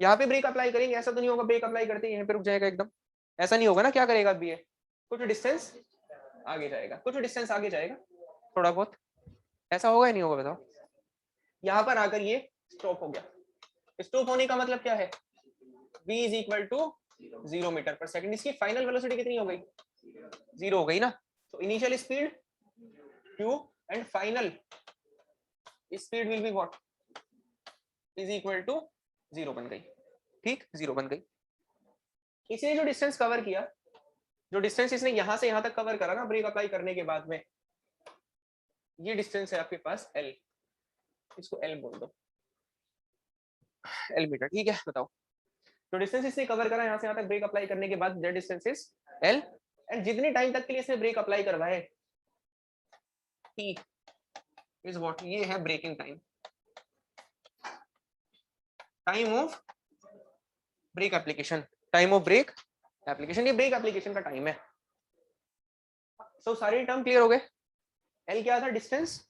यहाँ पे ब्रेक अप्लाई करेंगे, ऐसा तो नहीं होगा ब्रेक अप्लाई करते ही यहाँ पे रुक जाएगा एकदम, ऐसा नहीं होगा ना, क्या करेगा अभी ये कुछ डिस्टेंस आगे जाएगा, कुछ डिस्टेंस आगे जाएगा थोड़ा बहुत, ऐसा होगा या नहीं होगा बताओ। यहाँ पर आकर ये स्टॉप हो गया, स्टॉप होने का मतलब क्या है, v is equal to 0 metre पर सेकंड, इसकी फाइनल वेलोसिटी कितनी हो गई, 0 हो गई ना, तो initial speed q and final speed will be what, is equal to 0 बन गई, ठीक 0 बन गई। इसने जो डिस्टेंस कवर किया, जो डिस्टेंस इसने यहां से यहां तक कवर करा ना ब्रेक अप्लाई करने के बाद में, ये डिस्टेंस है आपके पास l, इसको l बोल दो, l मीटर, ठीक है। बताओ जो डिस्टेंस इसने कवर करा यहाँ से यहाँ तक ब्रेक अप्लाई करने के बाद, that distance is l, and जितने टाइम तक के लिए इसने ब्रेक अप्लाई करवाए t इज व्हाट, ये है braking time, time of brake application, time of brake application, ये ब्रेक एप्लीकेशन का टाइम है। सो सारे टर्म क्लियर हो गए। L क्या था, डिस्टेंस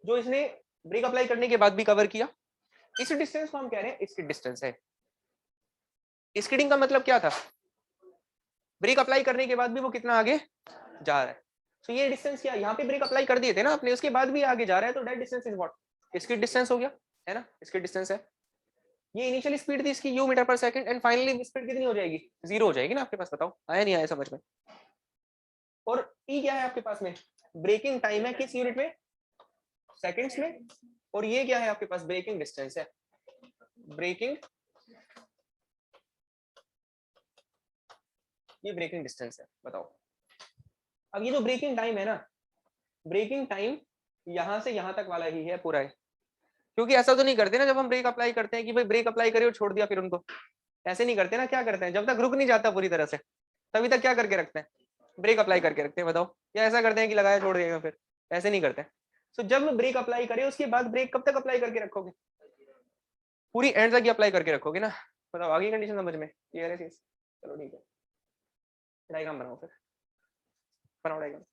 जो इसने ब्रेक अप्लाई करने के बाद भी कवर किया, इस डिस्टेंस को हम कह रहे हैं इसकी डिस्टेंस है। स्किडिंग का मतलब क्या था, ब्रेक अप्लाई करने के बाद भी वो कितना आगे जा रहा है, तो ये डिस्टेंस क्या, यहाँ पे ब्रेक अप्लाई कर दिए थे ना अपने, उसके बाद भी आगे जा रहा है, तो दैट डिस्टेंस इज व्हाट, इसकी डिस्टेंस हो गया, है ना, इसकी डिस्टेंस है। ये इनिशियल स्पीड थी इसकी u मीटर पर सेकंड, एंड फाइनली स्पीड कितनी हो जाएगी, 0 हो जाएगी ना आपके पास, बताओ आया नहीं आया समझ में। और t क्या है आपके पास में, ब्रेकिंग टाइम है, किस यूनिट में, सेकंड्स में, और ये क्या है आपके पास, ब्रेकिंग डिस्टेंस है, ब्रेकिंग, ये ब्रेकिंग डिस्टेंस है। बताओ अब ये जो ब्रेकिंग टाइम है ना, ब्रेकिंग टाइम यहां से यहां तक वाला ही है पूरा है, क्योंकि ऐसा तो नहीं करते ना जब हम ब्रेक अप्लाई करते हैं कि भाई ब्रेक अप्लाई करिए और छोड़ दिया फिर उनको, ऐसे नहीं करते ना, क्या करते हैं जब तक रुक नहीं जाता पूरी तरह से तभी तक क्या करके रखते हैं, ब्रेक अप्लाई करके रखते हैं। बताओ, या ऐसा करते हैं कि लगाया छोड़ देगा फिर, ऐसे नहीं करते। सो जब ब्रेक अप्लाई करे उसके बाद ब्रेक कब तक अप्लाई करके रखोगे, पूरी एंड तक अप्लाई करके रखोगे ना। बताओ आगे कंडीशन समझ में क्लियर है चीज, चलो ठीक है, डायग्राम बनाओ फिर, बनाओ डायग्राम।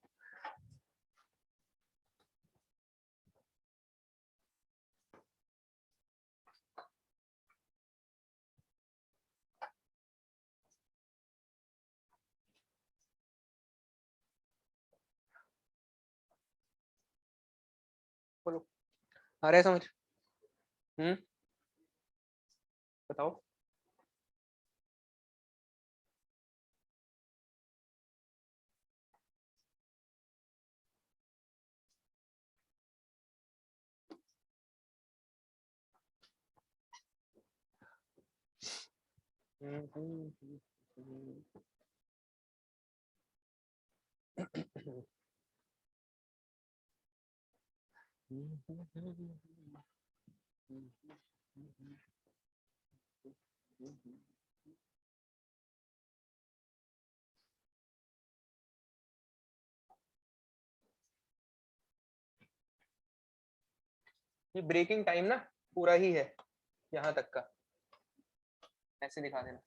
बोलो आ रहा है समझ, बताओ। ये ब्रेकिंग टाइम ना पूरा ही है यहाँ तक का, ऐसे दिखा देना,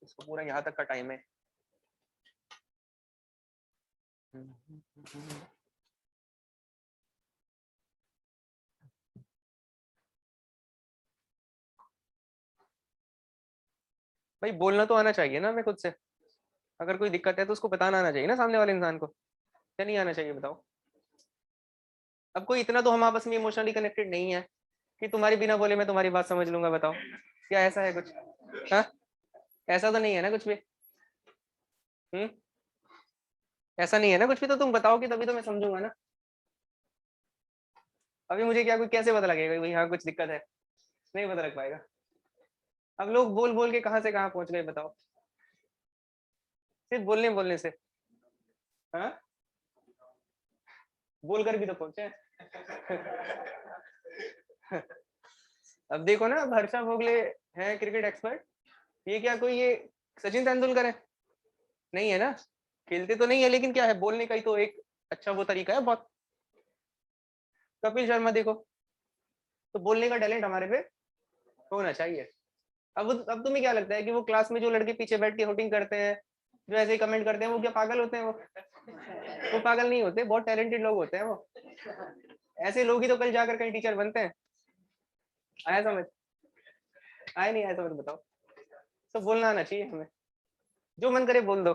इसको पूरा यहाँ तक का टाइम है। भाई बोलना तो आना चाहिए ना हमें खुद से, अगर कोई दिक्कत है तो उसको बताना आना चाहिए ना सामने वाले इंसान को, क्या नहीं आना चाहिए बताओ। अब कोई इतना तो हम आपस में इमोशनली कनेक्टेड नहीं है कि तुम्हारी बिना बोले मैं तुम्हारी बात समझ लूंगा, बताओ क्या ऐसा है कुछ, हाँ ऐसा तो नहीं है ना कुछ भी, हम्म ऐसा नहीं है ना कुछ भी, तो तुम बताओगे तभी तो मैं समझूंगा ना। अभी मुझे क्या कोई कैसे पता लगेगा भाई हाँ कुछ दिक्कत है, नहीं पता लग पाएगा। अब लोग बोल बोल के कहाँ से कहाँ पहुंच गए बताओ, सिर्फ बोलने बोलने से, हाँ बोल कर भी तो पहुंचे अब देखो ना, अब हर्षा भोगले है क्रिकेट एक्सपर्ट, ये क्या कोई ये सचिन तेंदुलकर है, नहीं है ना, खेलते तो नहीं है लेकिन क्या है, बोलने का ही तो एक अच्छा वो तरीका है बहुत। कपिल शर्मा देखो, तो बोलने का टैलेंट हमारे पे होना चाहिए। अब तुम्हें क्या लगता है कि वो क्लास में जो लड़के पीछे बैठ के होटिंग करते हैं, जो ऐसे कमेंट करते हैं, वो क्या पागल होते हैं वो पागल नहीं होते, बहुत टैलेंटेड लोग होते हैं वो, ऐसे लोग ही तो कल जाकर कहीं टीचर बनते हैं, आया समझ। आए नहीं आए तो फिर बताओ। तो बोलना आना चाहिए हमें, जो मन करे बोल दो,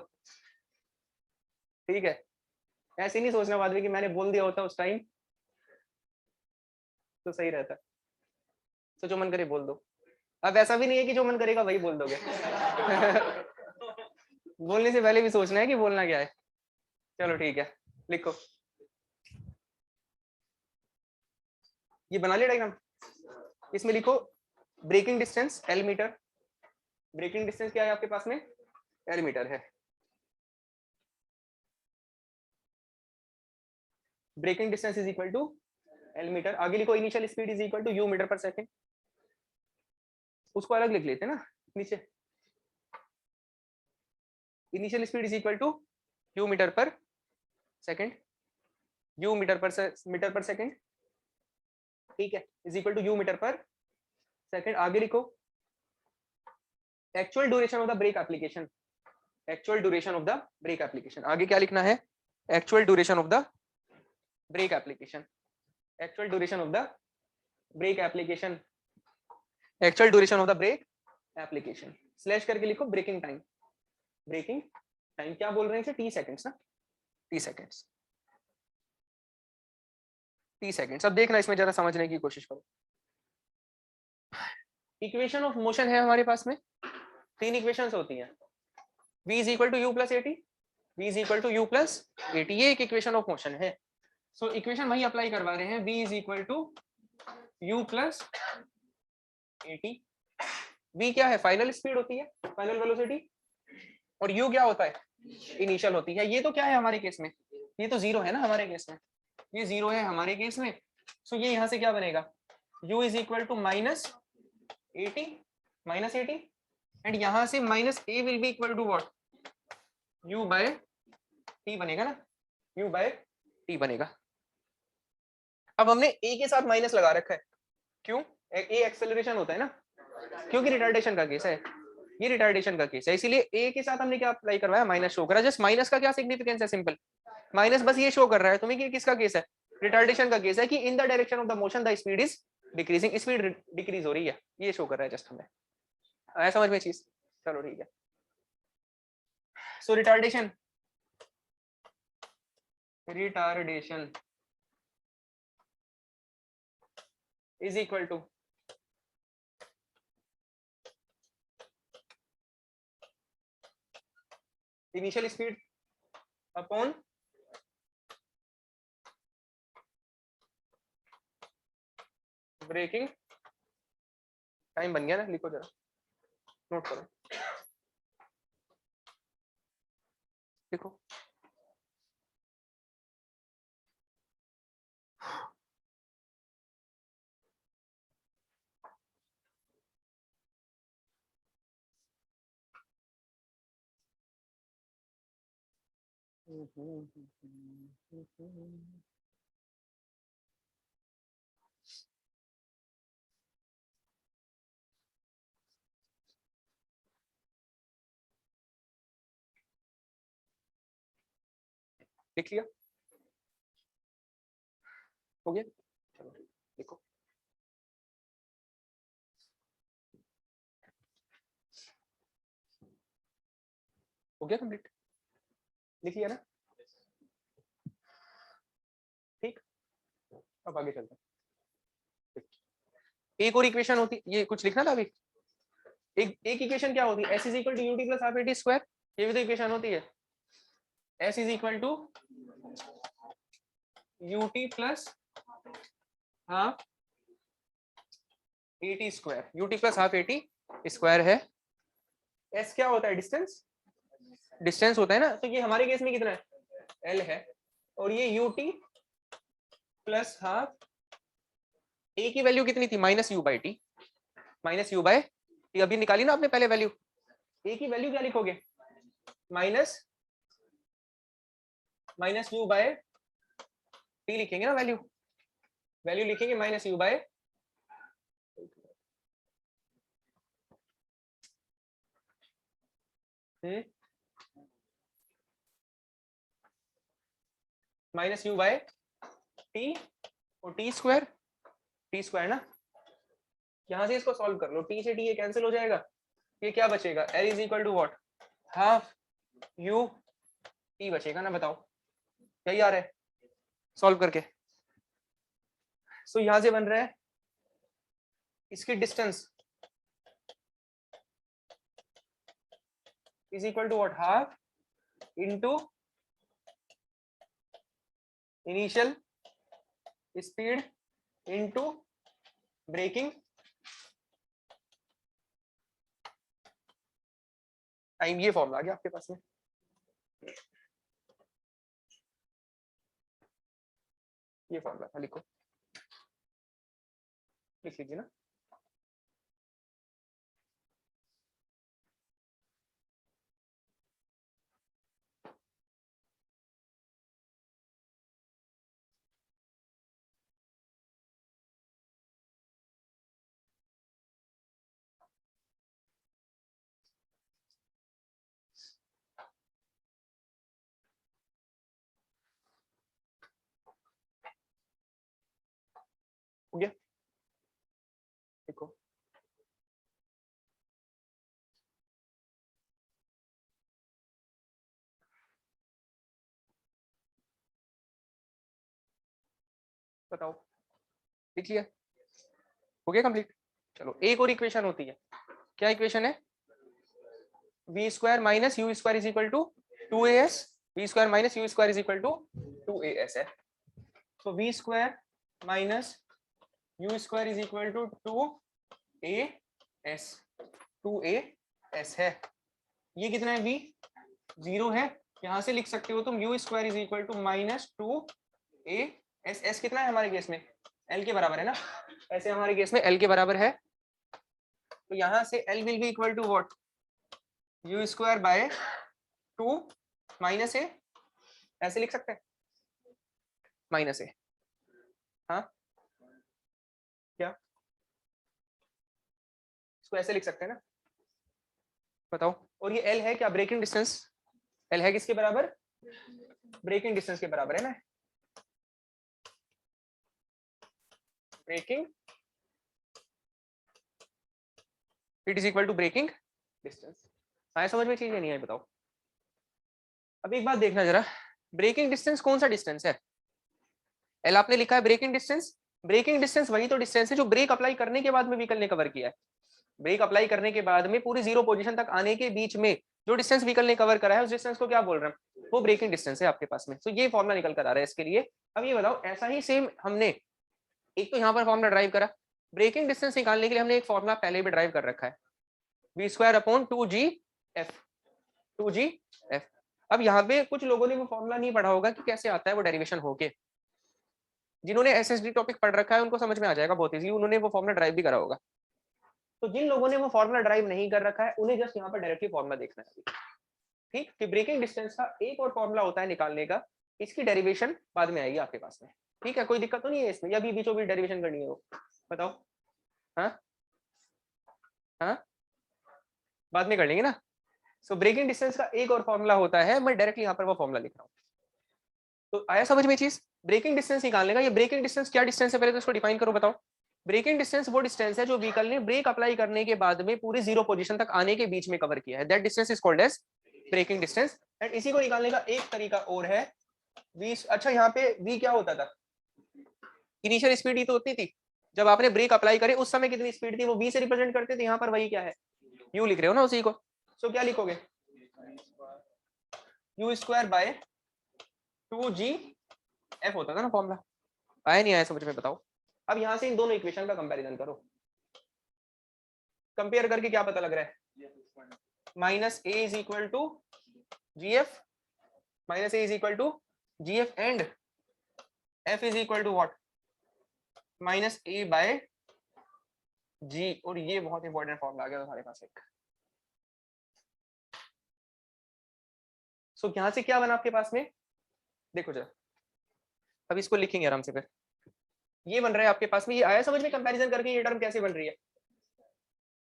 ठीक है। ऐसे नहीं सोचना बाद में कि मैंने बोल दिया होता उस टाइम तो सही रहता। तो जो मन करे बोल दो। अब ऐसा भी नहीं है कि जो मन करेगा वही बोल दोगे। बोलने से पहले भी सोचना है कि बोलना क्या है। चलो ठीक है, लिखो। ये बना लिया डायग्राम। इसमें लिखो braking distance L metre. Braking distance क्या है आपके पास में? एल मीटर है। Braking distance is equal to L metre. आगे लिखो initial speed is equal to U metre पर सेकेंड। उसको अलग लिख लेते हैं ना नीचे। Initial speed is equal to U metre पर सेकेंड। यू मीटर पर सेकेंड, ठीक है, is equal to U metre पर सेकेंड। आगे लिखो actual duration of the break application. Actual duration of the break application. आगे क्या लिखना है? Actual duration of the break application. Actual duration of the break application. Actual duration of the break application slash करके लिखो breaking time. Breaking time क्या बोल रहे हैं? टी सेकंड्स ना, टी सेकंड्स, टी सेकंड्स। अब देखना इसमें जरा समझने की कोशिश करो। इक्वेशन ऑफ मोशन है हमारे पास में, तीन इक्वेशंस होती हैं। v is equal to U plus A T, v is equal to U plus A T, ये एक इक्वेशन ऑफ मोशन है। सो इक्वेशन वही अप्लाई करवा रहे हैं, v is equal to U plus A T. v क्या है? फाइनल स्पीड होती है, फाइनल वेलोसिटी। और u क्या होता है? इनिशियल होती है। ये तो क्या है हमारे केस में? ये तो जीरो है ना हमारे केस में, ये जीरो है हमारे केस में। सो ये यहाँ से क्या बनेगा? u is equal to minus A T, minus A T, and यहाँ से minus A will be equal to what? u by T बनेगा ना, u बाय टी बनेगा। अब हमने a के साथ माइनस लगा रखा है, क्यों? a एक्सेलरेशन होता है ना, क्योंकि रिटार्डेशन का केस है, ये रिटार्डेशन का केस है, इसीलिए a के साथ हमने क्या अप्लाई करवाया? माइनस शो करा। जस्ट माइनस का क्या सिग्निफिकेंस है? सिंपल माइनस बस ये शो कर रहा है तुम्हें कि किसका केस है? रिटार्डेशन का केस है, कि in the direction of the motion the speed is decreasing, speed decrease हो रही है, ये शो कर रहा है जस्ट हमें। आया समझ में चीज? चलो ठीक है। So retardation is equal to initial speed upon braking time. बन गया ना? लिखो जरा, नोट करो, लिखो। लिख लिया? हो गया? चलो लिखो। हो गया कंप्लीट? लिख लिया ना? ठीक, अब आगे चलते हैं। एक और इक्वेशन होती, ये कुछ लिखना था अभी। एक इक्वेशन क्या होती है? s is equal to U T plus half A T square, ये भी तो इक्वेशन होती है। s is equal to U T plus half A T square, U T plus half A T square है। s क्या होता है? डिस्टेंस, डिस्टेंस होता है ना। तो ये हमारे केस में कितना है? l है। और ये यूटी प्लस हाफ, a की वैल्यू कितनी थी? Minus U by T, minus U by T. अभी निकाली ना आपने पहले वैल्यू। a की वैल्यू क्या लिखोगे? माइनस यू बाय टी लिखेंगे ना, वैल्यू, वैल्यू लिखेंगे minus U by minus U by T और टी स्क्वायर ना। यहाँ से इसको सॉल्व कर लो, टी से टी ये कैंसिल हो जाएगा, ये क्या बचेगा, L is equal to what, half U T बचेगा ना, बताओ यही आ रहा है सॉल्व करके। सो यहां से बन रहा है इसकी distance is equal to what, half into initial speed into braking time. ये फॉर्मूला आ गया आपके पास में। ये फॉर्मूला था, लिखो, लिख लीजिए ना। हो गया, देखो बताओ, लिख लिया, हो गया कंप्लीट। चलो एक और इक्वेशन होती है, क्या इक्वेशन है, V square minus U square is equal to 2as, V square minus U square is equal to 2as है। तो V square minus U square is equal to 2as, 2as है। ये कितना है, v 0 है, यहां से लिख सकते हो तुम U square is equal to minus 2as। s कितना है हमारे केस में, l के बराबर है ना, ऐसे हमारे केस में l के बराबर है, तो यहां से l will be equal to what, you square by 2 minus A, ऐसे लिख सकते हैं, माइनस ए, हाँ क्या, इसको ऐसे लिख सकते हैं ना, बताओ। और ये L है क्या, ब्रेकिंग डिस्टेंस, L है किसके बराबर, ब्रेकिंग डिस्टेंस के बराबर है ना, braking it is equal to braking distance. आया समझ में चीज, नहीं आई बताओ। अब एक बात देखना जरा, ब्रेकिंग डिस्टेंस कौन सा डिस्टेंस है, L आपने लिखा है ब्रेकिंग डिस्टेंस, ब्रेकिंग डिस्टेंस वही तो डिस्टेंस है जो ब्रेक अप्लाई करने के बाद में व्हीकल ने कवर किया है। ब्रेक अप्लाई करने के बाद में पूरी जीरो पोजीशन तक आने के बीच में जो डिस्टेंस व्हीकल ने कवर करा है, उस डिस्टेंस को क्या बोल रहे हैं, वो ब्रेकिंग डिस्टेंस है आपके पास में। तो ये फॉर्मुला निकल कर आ रहा है इसके लिए। अब ये बताओ, ऐसा ही सेम हमने एक तो यहाँ पर फॉर्मुला ड्राइव करा, ब्रेकिंग डिस्टेंस निकालने के लिए हमने एक फॉर्मुला पहले भी ड्राइव कर रखा है, V square upon 2gf, 2gf। अब यहाँ पे कुछ लोगों ने वो फॉर्मुला नहीं पढ़ा होगा कि कैसे आता है वो डेरिवेशन होके, जिन्होंने एसएसडी टॉपिक पढ़ रखा है उनको समझ में आ जाएगा बहुत इजीली, उन्होंने वो फॉर्मुला ड्राइव भी करा होगा। तो जिन लोगों ने वो फॉर्मुला ड्राइव नहीं कर रखा है उन्हें जस्ट यहाँ पर डायरेक्टली फॉर्मुला देखना है, ठीक, कि ब्रेकिंग डिस्टेंस का एक और फॉर्मुला होता है निकालने का, इसकी डेरिवेशन बाद में आएगी आपके पास में, ठीक है, कोई दिक्कत तो नहीं है इसमें, या भी बीचों बीच डेरिवेशन करनी है वो, बताओ, हाँ हाँ बाद में कर लेंगे ना। सो ब्रेकिंग डिस्टेंस का एक और फॉर्मुला होता है, मैं डायरेक्टली यहाँ पर वो फॉर्मुला लिख रहा हूँ। तो आया समझ में चीज, ब्रेकिंग डिस्टेंस निकालने का। ये ब्रेकिंग डिस्टेंस क्या डिस्टेंस है, पहले तो इसको डिफाइन करो, बताओ। ब्रेकिंग डिस्टेंस वो डिस्टेंस है जो व्हीकल ने ब्रेक अप्लाई करने के बाद में पूरी जीरो पोजीशन तक आने के बीच में कवर किया है, that distance is called as braking distance. And इसी को निकालने का एक तरीका और है, वी, अच्छा यहाँ पे वी क्या होता था, इनिशियल स्पीड ही तो होती थी, जब आपने ब्रेक अप्लाई करे उस समय कितनी स्पीड थी वो वी से रिप्रेजेंट करते थे, यहाँ पर वही क्या है, यू लिख रहे हो ना उसी को। सो क्या लिखोगे, यू स्क्वायर बाय 2gf होता था ना फॉर्मूला, आया नहीं आया समझ में, बताओ। अब यहाँ से इन दोनों इक्वेशन का कंपैरिजन करो, कंपेयर करके क्या पता लग रहा है, minus A is equal to GF, minus A is equal to GF and F is equal to what, minus A by G. और ये बहुत इंपॉर्टेंट फॉर्मूला आ गया तुम्हारे पास एक। सो यहां से क्या बना आपके पास में, देखो जरा, अब इसको लिखेंगे आराम से, फिर ये बन रहा है आपके पास में, ये आया समझ में कंपैरिजन करके ये टर्म कैसे बन रही है।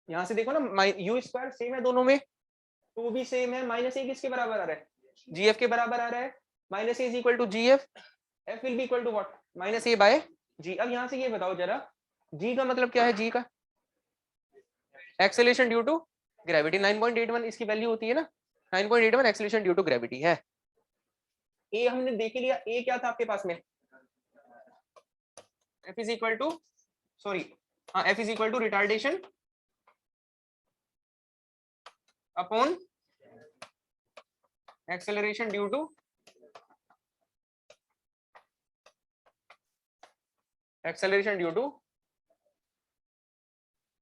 यहां से देखो ना, यू स्क्वायर सेम है दोनों में, टू भी सेम है, माइनस ए किसके बराबर आ रहा है, जीएफ के बराबर आ रहा है, minus A is equal to GF, F will be equal to what, minus A by G. अब यहां से ये बताओ जरा, जी का मतलब क्या है, जी का एक्सेलरेशन ड्यू टू ग्रेविटी 9.81 इसकी वैल्यू होती है ना, 9.81 एक्सेलरेशन ड्यू टू ग्रेविटी है। ए हमने देख लिया, ए क्या था आपके पास में, F is equal to sorry हाँ F is equal to retardation upon acceleration due to acceleration due to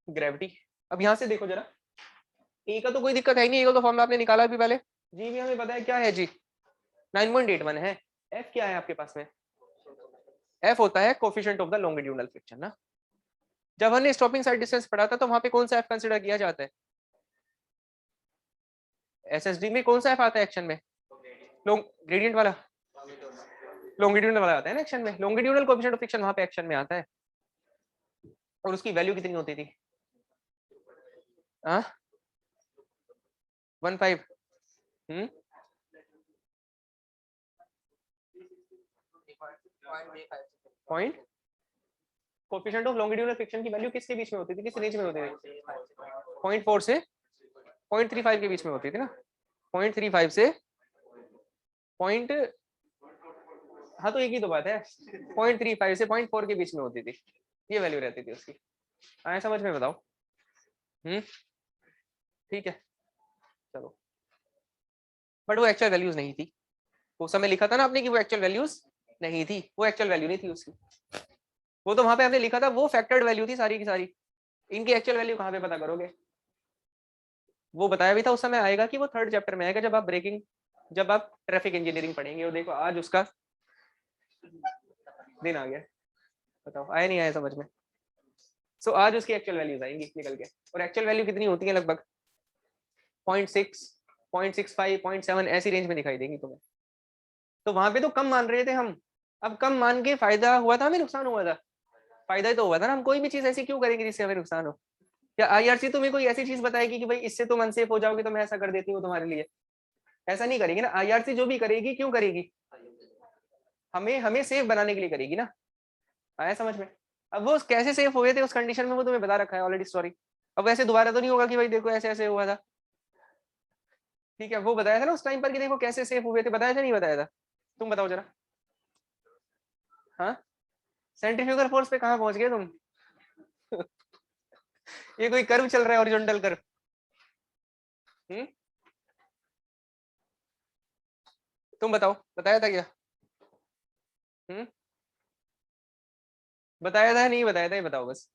gravity. अब यहां से देखो जरा, ए का तो कोई दिक्कत है ही नहीं, ए का तो फॉर्मूला आपने निकाला भी पहले, जी भी हमें पता है क्या है जी 9.81 है। एफ क्या है आपके पास में, एफ होता है coefficient of the longitudinal friction ना। जब हमने स्टॉपिंग साइड डिस्टेंस पढ़ा था तो वहां पे कौन सा एफ कंसीडर किया जाता है, एसएसडी में कौन सा एफ आता है एक्शन में, ग्रेडियंट वाला, लॉन्गिट्यूडनल वाला आता है ना एक्शन में, लॉन्गिट्यूडनल कोफिशिएंट ऑफ फ्रिक्शन वहां पे एक्शन में आता है। और उसकी वैल्यू कितनी होती थी, 1.5 point coefficient of longitudinal friction की वैल्यू किसके बीच में होती थी, किस रेंज में होती थी, 0.4 से 0.35 के बीच में होती थी ना, 0.35 से पॉइंट, हाँ तो एक ही तो बात है, 0.35 से 0.4 के बीच में होती थी, ये वैल्यू रहती थी उसकी। आए समझ में, बताओ। ठीक है चलो, बट वो एक्चुअल वैल्यूज नहीं थी, उस समय लिखा था ना आपने कि वो एक्चुअल वैल्यूज नहीं थी, वो एक्चुअल वैल्यू नहीं थी उसकी, वो तो वहां पे आपने लिखा था वो फैक्टर्ड वैल्यू थी सारी की सारी, इनकी एक्चुअल वैल्यू कहाँ पे पता करोगे, वो बताया भी था उस समय आएगा कि वो थर्ड चैप्टर में आएगा जब आप ब्रेकिंग, जब आप ट्रैफिक इंजीनियरिंग पढ़ेंगे। और देखो आज उसका दिन आ गया, बताओ आया नहीं आया समझ में। सो आज उसकी एक्चुअल वैल्यूज आएंगी निकल के, और एक्चुअल वैल्यू कितनी होती है, लगभग 0.6 0.65 0.7 ऐसी रेंज में दिखाई देगी तुम्हें। तो वहां पे तो कम मान रहे थे हम, अब कम मान के फायदा हुआ था हमें, नुकसान हुआ था, फायदा ही तो हुआ था ना। हम कोई भी चीज ऐसी क्यों करेंगे जिससे हमें नुकसान हो, या आईआरसी तुम्हें कोई ऐसी चीज बताएगी कि भाई इससे तुम अनसेफ हो जाओगे तो मैं ऐसा कर देती हूँ तुम्हारे लिए, ऐसा नहीं करेगी ना। आईआरसी जो भी करेगी क्यों करेगी, हमें हमें सेफ बनाने के लिए करेगी ना, आया समझ में। अब वो कैसे सेफ हुए थे उस कंडीशन में वो तुम्हें बता रखा है ऑलरेडी स्टोरी। अब वैसे दोबारा तो नहीं होगा कि भाई देखो ऐसे ऐसे हुआ था, ठीक है वो बताया था ना उस टाइम पर कि देखो कैसे सेफ हुए थे, बताया था नहीं बताया था, तुम बताओ जरा। हाँ सेंट्रीफ्यूगल फोर्स पे कहाँ पहुंच गए तुम ये कोई कर्व चल रहा है हॉरिजॉन्टल कर्व, तुम बताओ बताया था क्या, बताया था नहीं बताया था, ये बताओ बस।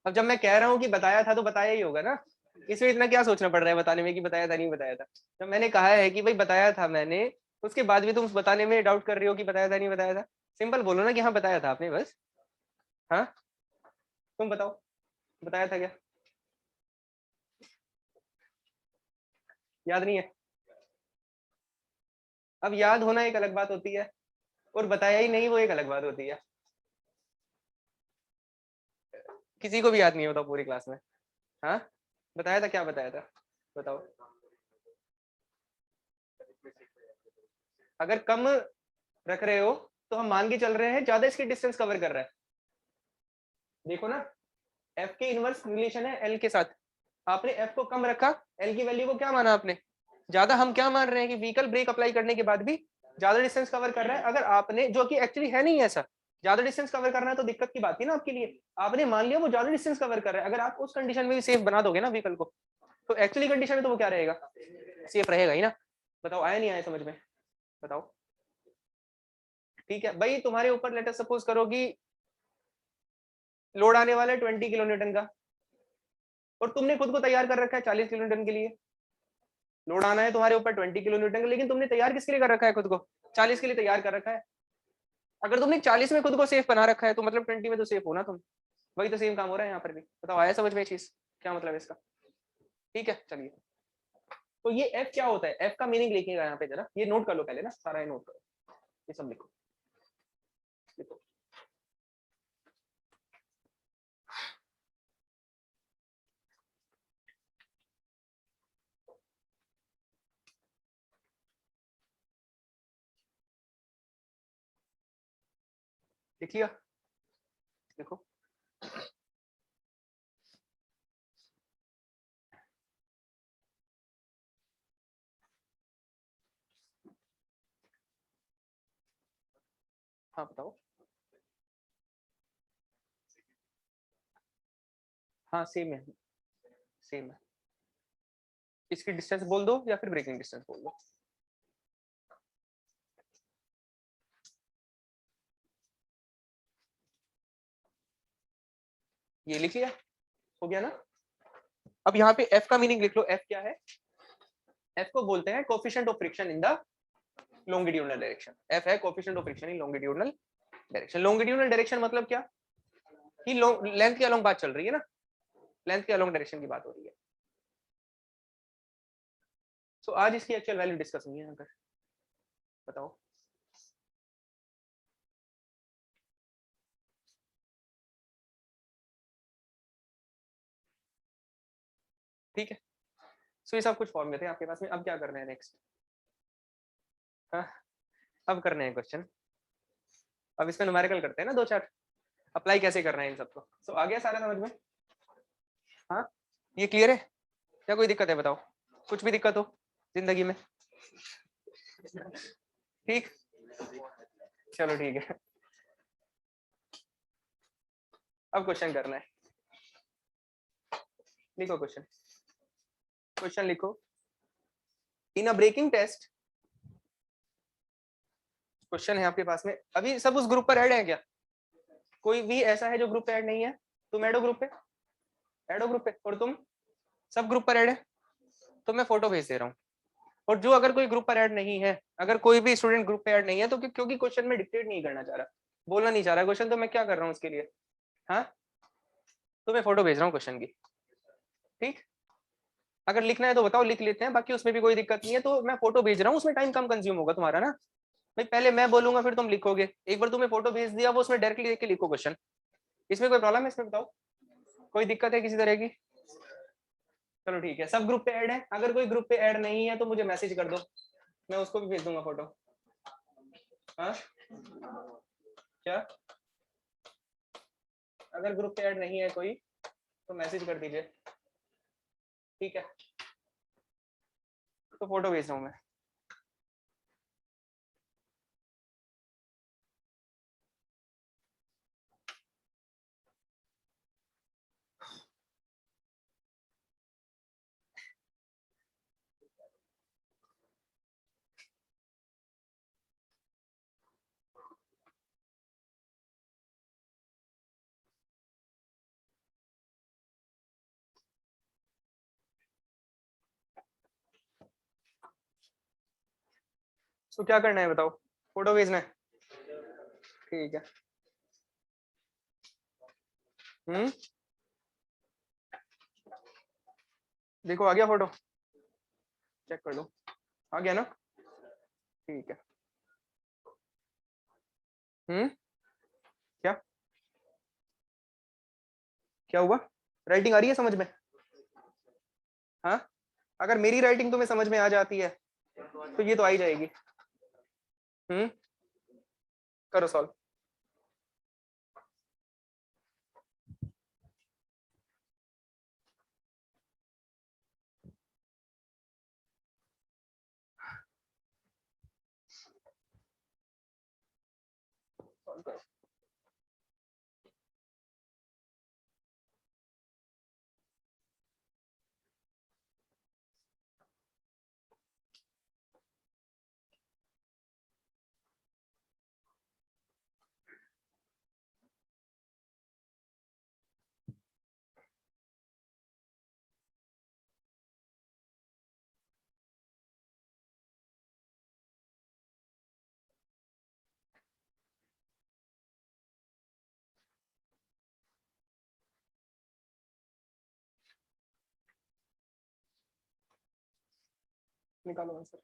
अब जब मैं कह रहा हूँ कि बताया था तो बताया ही होगा ना, इसमें इतना क्या सोचना पड़ रहा है बताने में कि बताया था नहीं बताया था। जब मैंने कहा है कि भाई बताया था मैंने, उसके बाद भी तुम बताने में डाउट कर रहे हो कि बताया था नहीं बताया था। सिंपल बोलो ना कि हाँ बताया था आपने बस। हाँ तुम बताओ बताया था क्या, याद नहीं है। अब याद होना एक अलग बात होती है, और बताया ही नहीं वो एक अलग बात होती है। किसी को भी याद नहीं होता पूरी क्लास में। हाँ बताया था, क्या बताया था बताओ। अगर कम रख रहे हो तो हम मान के चल रहे हैं ज्यादा इसकी डिस्टेंस कवर कर रहा है। देखो ना एफ के इनवर्स रिलेशन है एल के साथ, आपने एफ को कम रखा, एल की वैल्यू को क्या माना आपने ज्यादा। हम क्या मान रहे हैं कि व्हीकल ब्रेक अप्लाई करने के बाद भी ज्यादा डिस्टेंस कवर कर रहा है। अगर आपने, जो कि एक्चुअली है नहीं ऐसा, ज्यादा डिस्टेंस कवर करना है तो दिक्कत की बात थी ना आपके लिए, आपने मान लिया वो ज्यादा डिस्टेंस कवर कर रहा है। अगर आप उस कंडीशन में भी सेफ बना दोगे ना व्हीकल को, तो एक्चुअली कंडीशन में तो वो क्या रहेगा, सेफ रहेगा ही ना। बताओ आया नहीं आया समझ में, बताओ। ठीक है भाई, तुम्हारे ऊपर लेट अस सपोज करो कि लोड आने वाला है 20 किलो न्यूटन का, और तुमने खुद को तैयार कर रखा है 40 किलो न्यूटन के लिए। लोड आना है तुम्हारे ऊपर 20 किलो न्यूटन का, लेकिन तुमने तैयार किसके लिए कर रखा है खुद को, 40 के लिए तैयार कर रखा है। अगर तुमने 40 में खुद को सेफ बना रखा है तो मतलब 20 में तो सेफ हो ना तुम। वही तो सेम काम हो रहा है यहाँ पर भी। बताओ आया समझ में चीज, क्या मतलब है इसका। ठीक है चलिए, तो ये एफ क्या होता है, एफ का मीनिंग लिखिएगा यहाँ पे जरा, ये नोट कर लो पहले ना, सारा ये नोट करो, ये सब लिखो लिखो। लिख लिया, देखो हाँ बताओ। हाँ सेम है, सेम है। इसकी डिस्टेंस बोल दो या फिर ब्रेकिंग डिस्टेंस बोल दो। ये लिख लिया, हो गया ना। अब यहाँ पे F का मीनिंग लिख लो। F क्या है? F को बोलते हैं coefficient of friction in the longitudinal direction. F है coefficient of friction in longitudinal direction. Longitudinal direction मतलब क्या कि लेंथ के अलोंग बात चल रही है ना, लेंथ के अलोंग डायरेक्शन की बात हो रही है। सो आज इसकी एक्चुअल वैल्यू डिस्कस नहीं है। अगर बताओ ठीक है। सो ये सब कुछ फॉर्म में थे आपके पास में। अब क्या करना है नेक्स्ट? हाँ, अब करने हैं क्वेश्चन। अब इसमें न्यूमेरिकल करते हैं ना, दो चार। अप्लाई कैसे करना है इन सबको। सो आ गया सारा समझ में? हाँ ये क्लियर है? क्या कोई दिक्कत है बताओ, कुछ भी दिक्कत हो जिंदगी में? ठीक, चलो ठीक है। अब क्वेश्चन करना है। लिखो क्वेश्चन, क्वेश्चन लिखो। इन अ ब्रेकिंग टेस्ट, क्वेश्चन है आपके पास में। अभी सब उस ग्रुप पर ऐड है क्या? कोई भी ऐसा है जो ग्रुप पे ऐड नहीं है? तुम ऐड हो ग्रुप पे, ऐड हो ग्रुप पे। और तुम सब ग्रुप पर ऐड है, तो मैं फोटो भेज दे रहा हूँ। और जो अगर कोई ग्रुप पर ऐड नहीं है, अगर कोई भी स्टूडेंट ग्रुप पे ऐड नहीं है, तो क्योंकि क्वेश्चन में डिक्टेट नहीं करना चाह रहा, बोलना नहीं चाह रहा क्वेश्चन, तो मैं क्या कर रहा हूँ उसके लिए? हाँ, तो मैं फोटो भेज रहा हूँ क्वेश्चन की। ठीक, अगर लिखना है तो बताओ, लिख लेते हैं, बाकी उसमें भी कोई दिक्कत नहीं है। तो मैं फोटो भेज रहा हूँ, उसमें टाइम कम कंज्यूम होगा तुम्हारा ना भाई। पहले मैं बोलूंगा फिर तुम लिखोगे। एक बार तुम्हें फोटो भेज दिया, वो उसमें डायरेक्टली देख के लिखो क्वेश्चन। इसमें कोई प्रॉब्लम है इसमें बताओ? कोई दिक्कत है किसी तरह की? चलो ठीक है, सब ग्रुप पे ऐड है। अगर कोई ग्रुप पे ऐड नहीं है तो मुझे मैसेज कर दो, मैं उसको भी भेज दूंगा फोटो। हाँ क्या? अगर ग्रुप पे ऐड नहीं है कोई तो मैसेज कर दीजिए, ठीक है? तो फोटो भेज रहा हूँ मैं। तो क्या करना है बताओ? फोटो भेजना है, ठीक है। हम्म, देखो आ गया फोटो, चेक कर लो। आ गया ना, ठीक है। क्या क्या हुआ? राइटिंग आ रही है समझ में? हाँ, अगर मेरी राइटिंग तुम्हें समझ में आ जाती है तो ये तो आ ही जाएगी। हम्म, करो सॉल्व। सॉल्व करो। निकालो आंसर।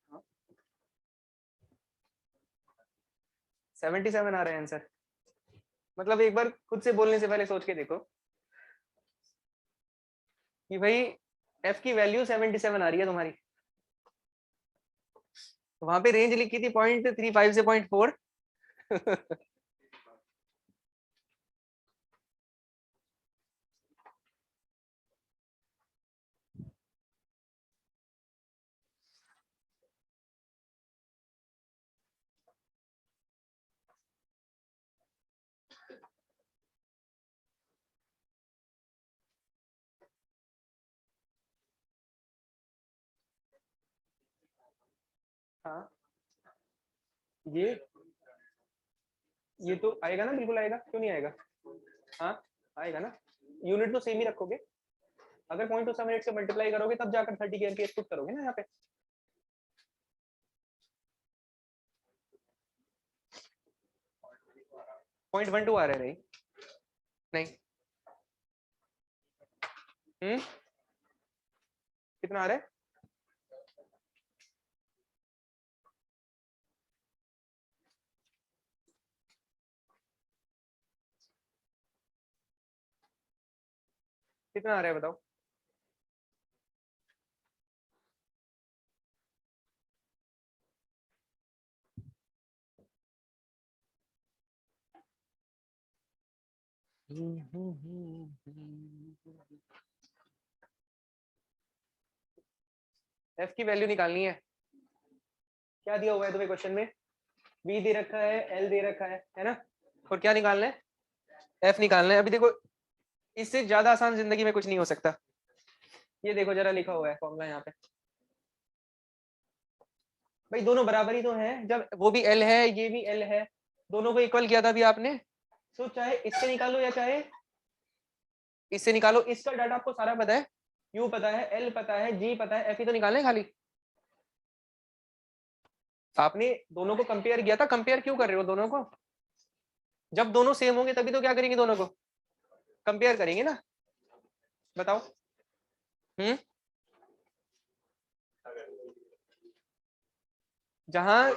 हाँ, 77 आ रहे हैं आंसर। मतलब एक बार खुद से बोलने से पहले सोच के देखो कि भाई एफ की वैल्यू 77 आ रही है तुम्हारी, वहां पे रेंज लिखी थी 0.35 से 0.4 हाँ ये तो आएगा ना, बिल्कुल आएगा, क्यों नहीं आएगा? हाँ आएगा ना, यूनिट तो सेम ही रखोगे, अगर 0.278 से मल्टीप्लाई करोगे तब जाकर 30 के एमपीएस पुट करोगे ना यहाँ पे। 0.12 आ रहा है नहीं? नहीं कितना आ रहा है? कितना आ रहा है बताओ? एफ की वैल्यू निकालनी है। क्या दिया हुआ है तुम्हें क्वेश्चन में? बी दे रखा है, एल दे रखा है ना? और क्या निकालना है? एफ निकालना है। अभी देखो इससे ज्यादा आसान जिंदगी में कुछ नहीं हो सकता। ये देखो जरा लिखा हुआ है फॉर्मूला यहाँ पे, भाई दोनों बराबर ही तो है, जब वो भी एल है ये भी एल है, दोनों को इक्वल किया था अभी आपने, तो चाहे इससे निकालो या चाहे इससे निकालो, इसका डाटा आपको सारा पता है, यू पता है, एल पता है, जी पता है, एफ ही तो निकालना है खाली। आपने दोनों को कंपेयर किया था, कंपेयर क्यों कर रहे हो दोनों को? जब दोनों सेम होंगे तभी तो क्या करेंगे, दोनों को कंपेयर करेंगे ना। बताओ। जहां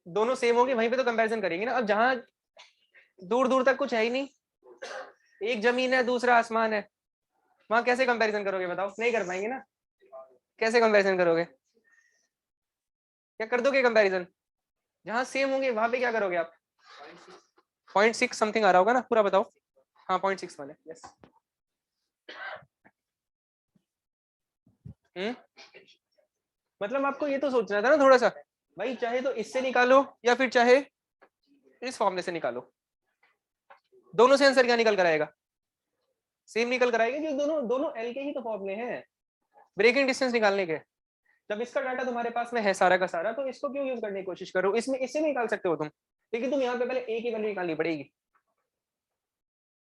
दोनों सेम होंगे वहीं पे तो कंपैरिजन करेंगे ना। अब जहां दूर दूर तक कुछ है ही नहीं, एक जमीन है दूसरा आसमान है, वहां कैसे कंपैरिजन करोगे बताओ? नहीं कर पाएंगे ना। कैसे कंपैरिजन करोगे? क्या कर दोगे कंपैरिजन? जहां सेम होंगे वहां पे क्या करोगे आप? 0.6 समथिंग आ रहा होगा ना, पूरा बताओ। हाँ 0.6 वाले, यस। मतलब आपको ये तो सोचना था ना थोड़ा सा, भाई चाहे तो इससे निकालो या फिर चाहे इस फॉर्मूले से निकालो, दोनों से आंसर क्या निकल कर आएगा? सेम निकल कर आएगा, क्योंकि दोनों दोनों एल के ही तो फॉर्मूले हैं ब्रेकिंग डिस्टेंस निकालने के। जब इसका डाटा तुम्हारे पास में है सारा का सारा, तो इसको क्यों यूज करने की कोशिश करो? इसमें इससे निकाल सकते हो तुम, लेकिन तुम यहाँ पे पहले ए की वैल्यू निकालनी पड़ेगी।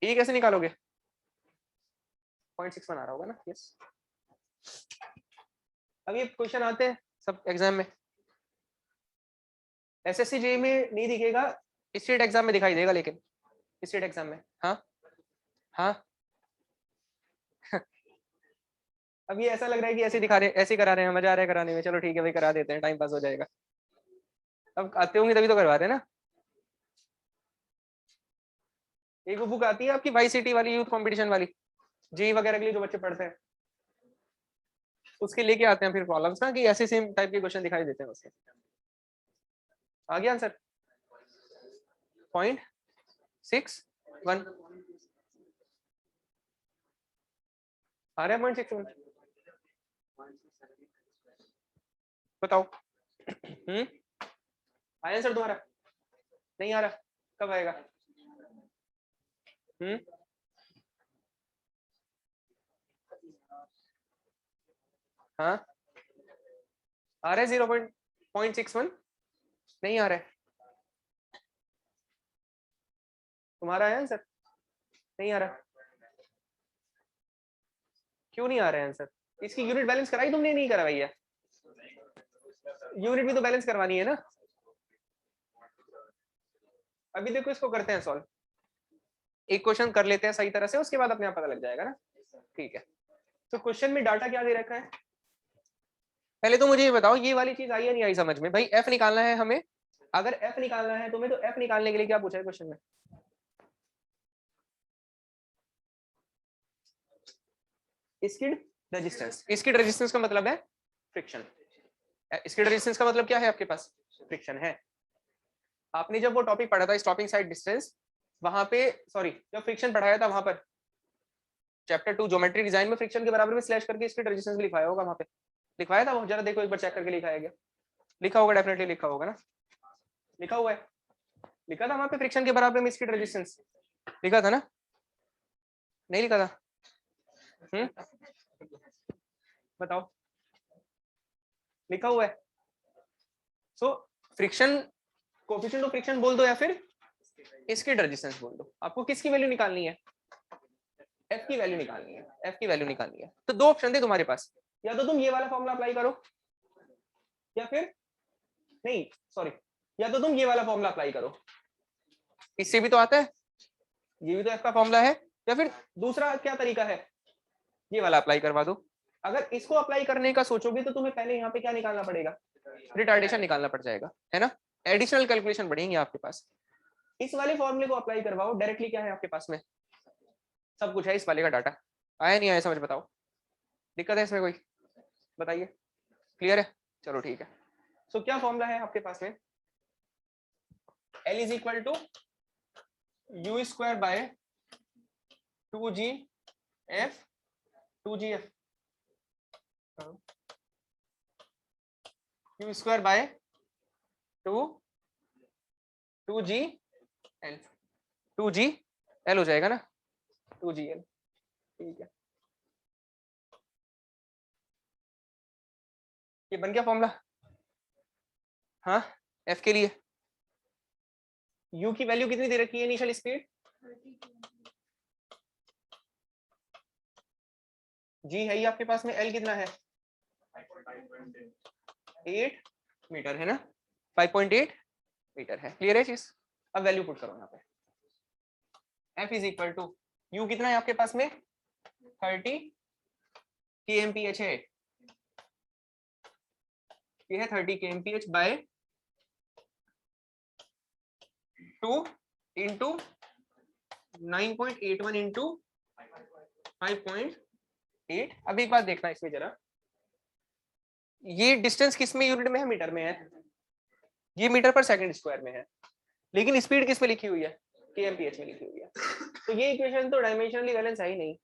ए कैसे निकालोगे? 0.6 बना रहा होगा ना, यस। अब ये क्वेश्चन आते हैं सब एग्जाम में, एसएससी जे में नहीं दिखेगा, स्टेट एग्जाम में दिखाई देगा, लेकिन स्टेट एग्जाम में। हाँ हाँ अब ये ऐसा लग रहा है कि ऐसे दिखा रहे, ऐसे करा रहे हैं, मजा आ रहा है कराने में, चलो ठीक है भाई करा देते हैं, टाइम पास हो जाएगा। अब आते होंगे तभी तो करवा रहे हैं ना। एक वो बुक आती है आपकी वाई सिटी वाली, यूथ कंपटीशन वाली, जी वगैरह के लिए जो बच्चे पढ़ते हैं, उसके लेके आते हैं फिर प्रॉब्लम्स ना, कि ऐसे सेम टाइप के क्वेश्चन दिखाई देते हैं उसके। आ गया आंसर? 0.61 आ रहा है, 0.61 बताओ। आया आंसर तुम्हारा? नहीं आ रहा, कब आएगा? हाँ आ रहा है 0.61, नहीं आ रहा है तुम्हारा? आया आंसर? नहीं आ रहा, क्यों नहीं आ रहा है आंसर? इसकी यूनिट बैलेंस कराई तुमने? नहीं करवाई है? यूनिट भी तो बैलेंस करवानी है ना। अभी देखो इसको करते हैं सॉल्व, एक क्वेश्चन कर लेते हैं सही तरह से, उसके बाद अपने आप पता लग जाएगा ना। ठीक है, तो क्वेश्चन में डाटा क्या दे रखा है? पहले तो मुझे ये बताओ, ये वाली चीज आई या नहीं आई समझ में? भाई एफ निकालना है हमें, अगर एफ निकालना है तुम्हें, तो एफ निकालने के लिए क्या पूछा है क्वेश्चन में? Skid resistance. इसकी रेजिस्टेंस का मतलब है फ्रिक्शन। इसकी रेजिस्टेंस का मतलब क्या है आपके पास? फ्रिक्शन है। आपने जब वो टॉपिक पढ़ा था स्टॉपिंग साइड डिस्टेंस, वहां पे सॉरी जब फ्रिक्शन पढ़ाया था वहां पर चैप्टर 2 ज्योमेट्री डिजाइन में फ्रिक्शन के बराबर में स्लैश करके इसकी रेजिस्टेंस भी लिखवाया होगा, वहां पे लिखवाया था वो, जरा देखो एक बार चेक करके लिखाया गया, लिखा होगा डेफिनेटली लिखा होगा ना, लिखा हुआ है, लिखा था वहां पे फ्रिक्शन के बराबर में इसकी रेजिस्टेंस, लिखा था ना, नहीं लिखा था? बताओ, लिखा हुआ है। So friction coefficient of friction बोल दो या फिर इसकी रेजिस्टेंस बोल दो, आपको किसकी वैल्यू निकालनी है? एफ की वैल्यू निकालनी है, एफ की वैल्यू निकालनी है। तो दो ऑप्शन थे तुम्हारे पास, या तो तुम ये वाला फॉर्मूला अप्लाई करो या फिर नहीं सॉरी, या तो तुम ये वाला फॉर्मूला अप्लाई करो, इससे भी तो आता है, ये भी तो एफ का फॉर्मूला है, या फिर दूसरा क्या तरीका है, ये वाला अप्लाई करवा दो। अगर इसको अप्लाई करने का सोचोगे तो तुम्हें पहले यहाँ पे क्या निकालना पड़ेगा? रिटार्डेशन निकालना पड़ जाएगा, है ना, एडिशनल कैलकुलेशन बढ़ेंगे आपके पास। इस वाले फॉर्मूले को अप्लाई करवाओ, डायरेक्टली क्या है आपके पास में? सब कुछ है इस वाले का डाटा। आया नहीं आया समझ बताओ, दिक्कत है इसमें कोई? बताइए, क्लियर है? चलो ठीक है। सो क्या फॉर्मूला है आपके पास में? L is equal to U square by 2GF 2GF U square by 2GL 2GL हो जाएगा ना, 2GL, ठीक है। ये बन गया फॉर्मूला। हाँ, F के लिए U की वैल्यू कितनी दे रखी है इनिशियल स्पीड? G है ही आपके पास में, L कितना है? 8 मीटर है ना, 5.8 मीटर है, क्लियर है चीज? अब वैल्यू पुट करो यहाँ पे, F is equal to U कितना है आपके पास में? 30 kmph है, ये है 30 kmph बाय 2 इंटू 9.81 इंटू 5.8। अब एक बात देखना इसमें जरा, ये डिस्टेंस किस में यूनिट में है? मीटर में है, ये मीटर पर सेकंड स्क्वायर में है, लेकिन स्पीड किस में लिखी हुई है? kmph में लिखी हुई है। तो ये इक्वेशन तो डायमेंशनली बैलेंस है ही नहीं,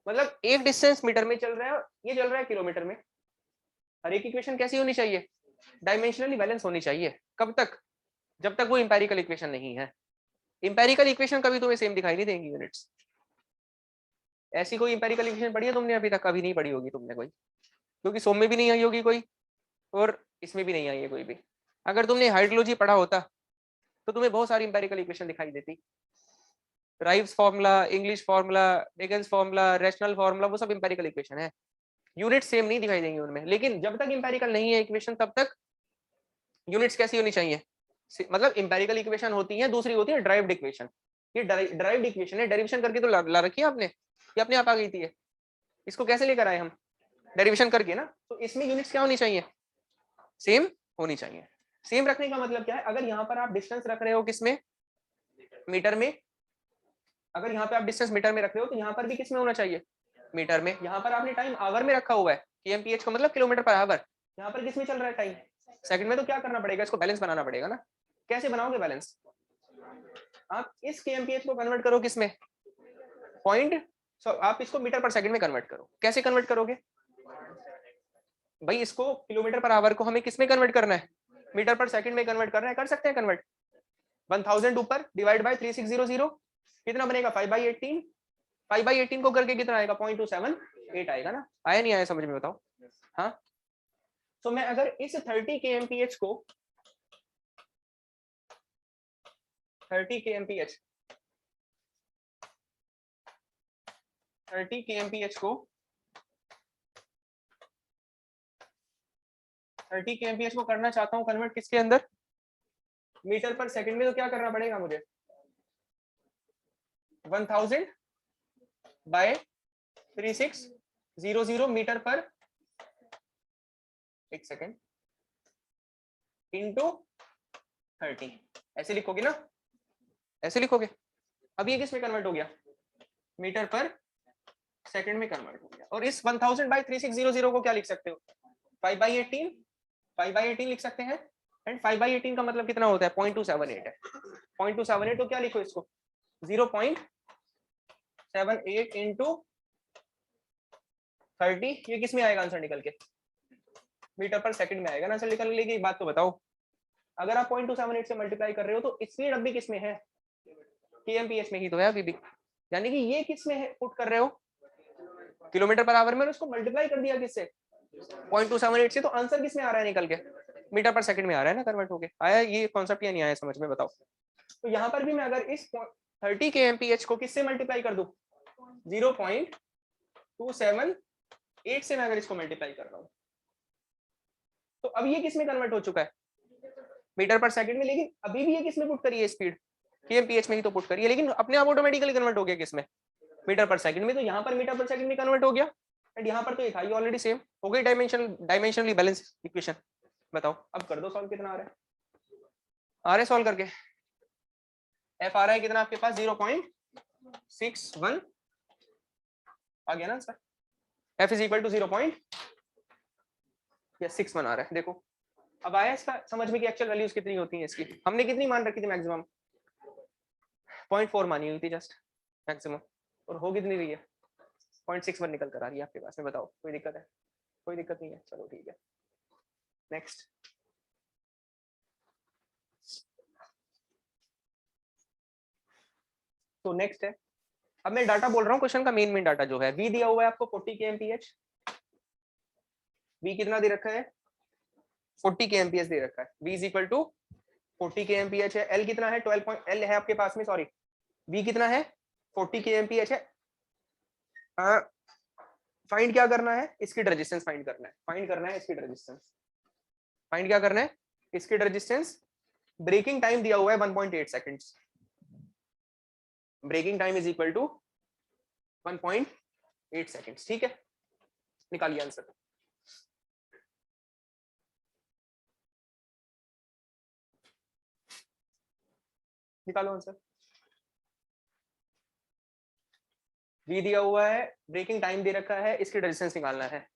मतलब एक डिस्टेंस मीटर में चल रहा है और ये चल रहा है किलोमीटर में। हर एक इक्वेशन कैसी होनी चाहिए? डायमेंशनली बैलेंस होनी चाहिए। कब तक? जब तक वो इंपेरिकल इक्वेशन नहीं है। इंपेरिकल इक्वेशन कभी तुम्हें सेम दिखाई नहीं देंगी यूनिट्स। ऐसी कोई इंपेरिकल इक्वेशन पढ़ी है तुमने अभी तक? कभी नहीं पढ़ी होगी तुमने कोई, क्योंकि सोम में भी नहीं आई होगी कोई और इसमें भी नहीं आई है कोई भी। अगर तुमने हाइड्रोलॉजी पढ़ा होता तो तुम्हें बहुत सारी इंपेरिकल इक्वेशन दिखाई देती, Ryves formula, English formula, Dickens formula, rational formula, वो सब इंपेरिकल इक्वेशन है। यूनिट सेम नहीं दिखाई देंगी उनमें, लेकिन जब तक इंपेरिकल नहीं है इक्वेशन तब तक यूनिट्स कैसी होनी चाहिए? मतलब इंपेरिकल इक्वेशन होती है, दूसरी होती है ड्राइव्ड इक्वेशन। ये ड्राइव्ड इक्वेशन है, डेरिवेशन करके तो ला रखी है आपने, ये अपने आप आ गई थी। इसको कैसे लेकर आए हम? डेरिवेशन करके ना। तो इसमें यूनिट्स क्या होनी चाहिए? सेम होनी चाहिए। सेम रखने का मतलब क्या है? अगर यहाँ पर आप डिस्टेंस रख रहे हो किसमें? मीटर में। अगर यहाँ पे आप डिस्टेंस मीटर में रख रहे हो तो यहाँ पर भी किसमें होना चाहिए? मीटर में। यहाँ पर आपने टाइम आवर में रखा हुआ है, kmph का मतलब किलोमीटर पर आवर, यहाँ पर किसमें चल रहा है टाइम? सेकंड में। तो क्या करना पड़ेगा? इसको बैलेंस बनाना पड़ेगा ना। कैसे बनाओगे बैलेंस? आप इस kmph को कन्वर्ट करो किसमें? पॉइंट, आप इसको मीटर पर सेकंड में कन्वर्ट करो। कैसे कन्वर्ट करोगे भाई? इसको किलोमीटर पर आवर को हमें किसमें कन्वर्ट करना है? मीटर पर सेकंड में कन्वर्ट करना है। कर सकते हैं कन्वर्ट। 1000 ऊपर डिवाइड बाय 3600 कितना बनेगा? 5/18। 5/18 को करके कितना आएगा? 0.278 आएगा ना। आया नहीं आया समझ में बताओ? हाँ, तो मैं अगर इस 30 kmph को 30 kmph 30 kmph को 30 kmph को करना चाहता हूँ कन्वर्ट किसके अंदर? मीटर पर सेकंड में। तो क्या करना पड़ेगा मुझे? 1000 बाय 3600 मीटर पर एक सेकेंड इंटू 30। ऐसे लिखोगे ना, ऐसे लिखोगे। अब ये किस में कन्वर्ट हो गया? मीटर पर सेकंड में कन्वर्ट हो गया। और इस 1000/3600 को क्या लिख सकते हो, 5/18, 5/18 लिख सकते हैं। एंड 5/18 का मतलब कितना होता है, 0.278 है। 0.278 तो क्या लिखो इसको, 0.78 इंटू 30, ये किस में आएगा आंसर निकल के, मीटर पर सेकंड में आएगा ना आंसर निकल के। एक बात तो बताओ, अगर आप 0.278 से मल्टीप्लाई कर रहे हो तो स्पीड अब भी किस में है, kmph में ही तो है अभी भी। यानी कि ये किस में है पुट कर रहे हो, किलोमीटर पर आवर में, उसको मल्टीप्लाई कर दिया किससे, 0.278 से, तो आंसर किस में आ रहा है निकल के, मीटर पर सेकंड में आ रहा है ना कन्वर्ट होके। आया ये कॉन्सेप्ट या नहीं आया समझ में, बताओ। तो यहाँ पर भी मैं अगर इस 30 kmph को किससे मल्टीप्लाई कर दूं, 0.278 से मैं अगर इसको मल्टीप्लाई कर रहा हूँ, तो अब ये किस में कन्वर्ट हो चुका है, मीटर पर सेकंड में। लेकिन अभी भी ये किस में पुट करी है स्पीड, kmph में ही तो पुट करी है, लेकिन अपने आप ऑटोमेटिकली कन्वर्ट हो गया किस में, मीटर पर सेकंड में। तो यहाँ पर मीटर पर सेकंड में कन्वर्ट हो गया, एंड यहाँ पर तो ये था, ये ऑलरेडी सेम हो गई, डायमेंशनली बैलेंस इक्वेशन। बताओ अब कर दो सॉल्व, कितना आ रहा है, आ रहा है सॉल्व करके। एफ आ रहा है कितना आपके पास, 0.61 आ गया ना answer. F is equal to 0.61 आ रहा है। देखो अब आया इसका समझ में कि एक्चुअल वैल्यूज कितनी होती हैं इसकी। हमने कितनी मान रखी थी मैक्सिमम, 0.4 मानी हुई थी जस्ट मैक्सिमम, और हो कितनी रही है, 0.61 निकल कर आ रही है आपके पास में। बताओ कोई दिक्कत है, कोई दिक्कत नहीं है, चलो ठीक है। नेक्स्ट, तो नेक्स्ट है, अब मैं डाटा बोल रहा हूँ क्वेश्चन का, मेन डाटा जो है, वी दिया हुआ है आपको 40 kmph, वी कितना दे रखा है, 40 kmph दे रखा है, v is equal to 40 kmph है, l कितना है 12 l है आपके पास में, सॉरी v कितना है 40 kmph है। फाइंड क्या करना है, इसकी रेजिस्टेंस फाइंड करना है, फाइंड करना है इसकी रेजिस्टेंस, फाइंड क्या करना है, इसकी रेजिस्टेंस। ब्रेकिंग टाइम दिया हुआ है 1.8 seconds, braking time is equal to 1.8 seconds, ठीक है। निकालिए आंसर, निकालो आंसर। v दिया हुआ है, ब्रेकिंग टाइम दे रखा है, इसकी रेजिस्टेंस निकालना है।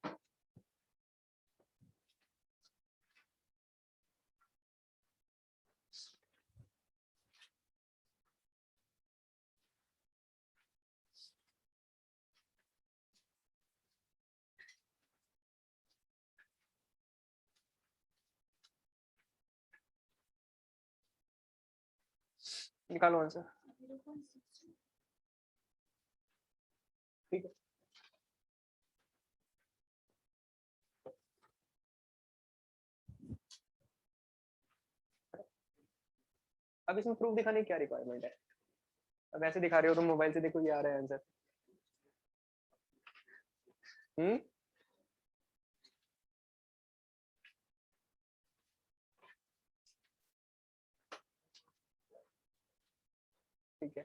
निकालो आंसर, ठीक है। अब इसमें प्रूफ दिखाने की क्या रिक्वायरमेंट है, अब ऐसे दिखा रहे हो तुम मोबाइल से, देखो ये आ रहा है आंसर। ठीक है,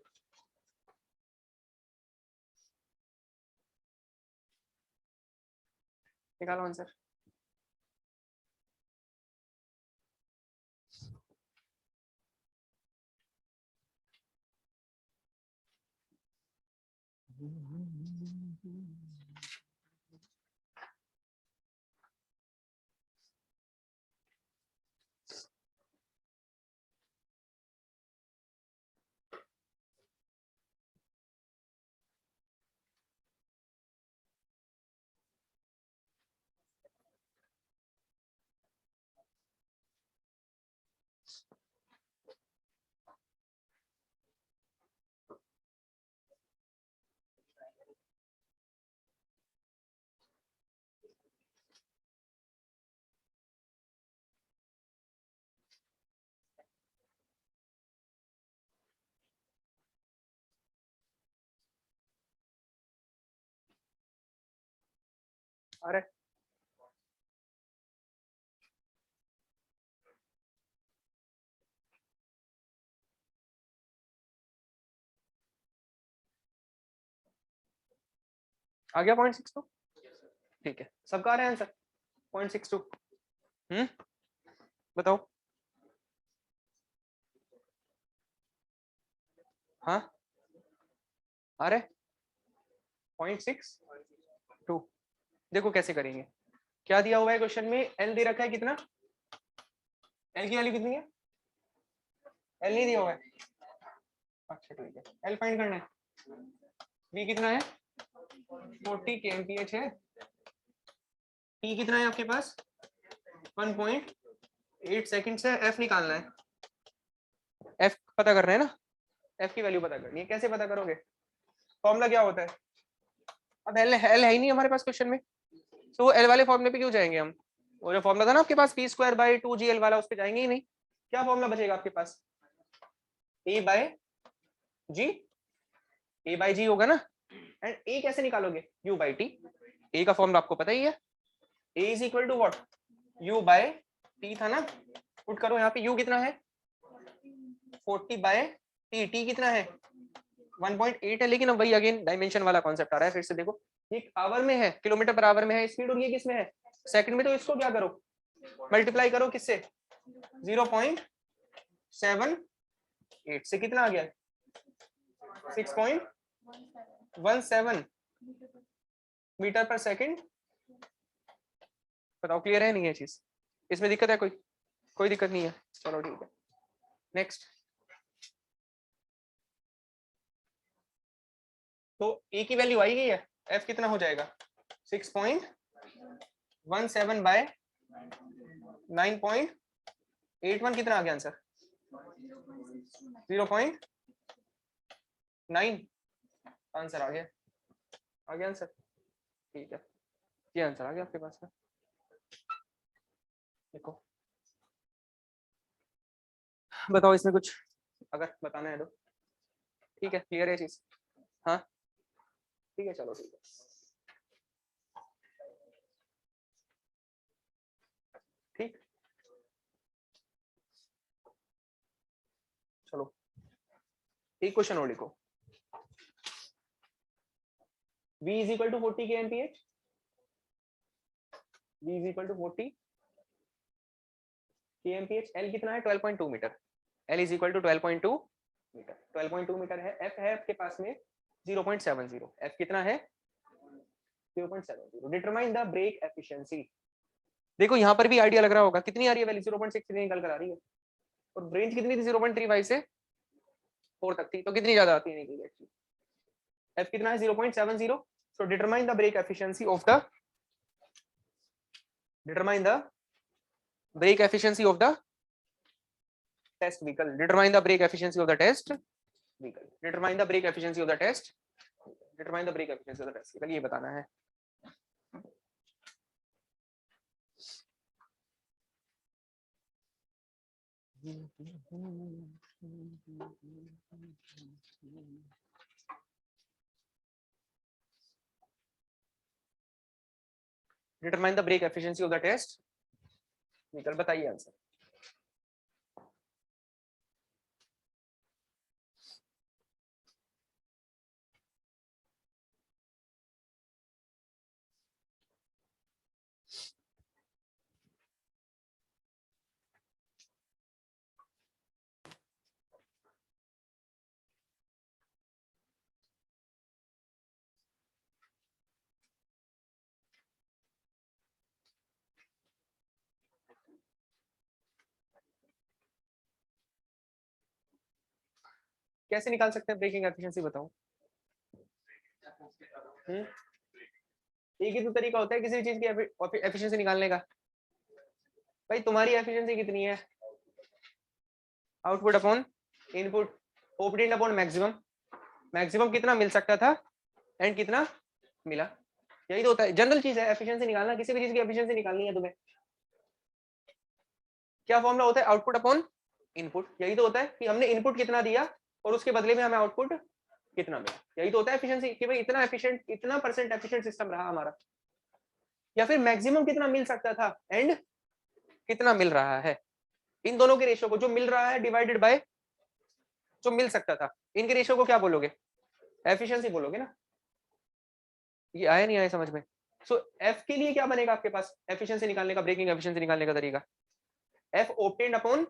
निकालो आंसर। अरे आ गया 0.62, ठीक है, सबका आ रहा है आंसर 0.62। बताओ, हाँ आ रहे 0.62। देखो कैसे करेंगे, क्या दिया हुआ है क्वेश्चन में, एल दे रखा है कितना, एल की वैल्यू कितनी है, एल नहीं दिया हुआ है, अच्छा ठीक है, एल फाइंड करना है, बी कितना है 40 kmph है, टी कितना है आपके पास 1.8 सेकंड है, एफ निकालना है, एफ पता कर रहे हैं ना, एफ की वैल्यू पता करनी है, कैसे पता करोगे, फॉर्मूला क्या होता है, अब एल है ही नहीं हमारे पास क्वेश्चन में, तो वो एल वाले फॉर्मूले पे क्यों जाएंगे हम, वो जो फॉर्मूला था ना आपके पास p²/2gl वाला, उस पे जाएंगे ही नहीं, क्या फॉर्मूला बचेगा आपके पास, a/g, a/g होगा ना, एंड a कैसे निकालोगे u/t, a का फॉर्मूला आपको पता ही है, a is equal to what u/t था ना, पुट करो यहाँ पे, u कितना है 40/t, t कितना है 1.8 है, लेकिन अब वही अगेन डायमेंशन वाला कॉन्सेप्ट आ रहा है, फिर से देखो, ये आवर में है, किलोमीटर पर आवर में है स्पीड, और ये किस में है सेकंड में, तो इसको क्या करो मल्टीप्लाई करो किससे 0.78 से, कितना आ गया 6.17 मीटर पर सेकंड, बताओ क्लियर है नहीं है चीज, इसमें दिक्कत है कोई दिक्कत नहीं है, चलो ठीक है नेक्स्ट। तो ए की वैल्यू आई गई है, एफ कितना हो जाएगा 6.17/9.81, कितना आ गया आंसर 0.9, आंसर आ गया आंसर, ठीक है ये आंसर आ गया आपके पास में, देखो बताओ इसमें कुछ अगर बताना है तो, ठीक है क्लियर है चीज, हाँ ठीक है चलो ठीक है, ठीक चलो एक क्वेश्चन और लिखो, v is equal to 40 kmph, v is equal to 40 kmph, l कितना है 12.2 metre, l is equal to 12.2 metre, 12.2 metre है, f है आपके पास में 0.70, f कितना है 0.70, डिटरमाइन द ब्रेक एफिशिएंसी, देखो यहाँ पर भी आइडिया लग रहा होगा, कितनी आ रही है वैल्यू 0.63 निकल कर आ रही है, और रेंज कितनी थी 0.35 से 4 तक थी, तो कितनी ज्यादा आती है निकल एक्चुअली, f कितना है 0.70, so determine the brake efficiency of the brake efficiency of the test vehicle, determine the brake efficiency of the test vehicle, determine the brake efficiency of the test vehicle, ये बताना है, determine the brake efficiency of the test vehicle, बताइए answer, कैसे निकाल सकते हैं breaking efficiency बताओ, एक ही तो तरीका होता है किसी भी चीज की एफिशिएंसी निकालने का, भाई तुम्हारी एफिशिएंसी कितनी है, output upon input, open upon maximum, maximum कितना मिल सकता था एंड कितना मिला, यही तो होता है, जनरल चीज है एफिशिएंसी निकालना, किसी भी चीज की एफिशिएंसी निकालनी है तुम्हें, क्या फॉर्मूला होता है आउटपुट अपॉन इनपुट, यही तो होता है कि हमने इनपुट कितना दिया और उसके बदले में हमें आउटपुट कितना मिला, यही तो होता है एफिशिएंसी, कि भाई इतना एफिशिएंट, इतना परसेंट एफिशिएंट सिस्टम रहा हमारा, या फिर मैक्सिमम कितना मिल सकता था एंड कितना मिल रहा है, इन दोनों के रेशियो को, जो मिल रहा है डिवाइडेड बाय जो मिल सकता था, इनके रेशियो को क्या बोलोगे एफिशिएंसी बोलोगे ना, ये आया नहीं आया समझ में, सो एफ के लिए क्या बनेगा आपके पास एफिशिएंसी निकालने का, ब्रेकिंग एफिशिएंसी निकालने का तरीका, F obtained upon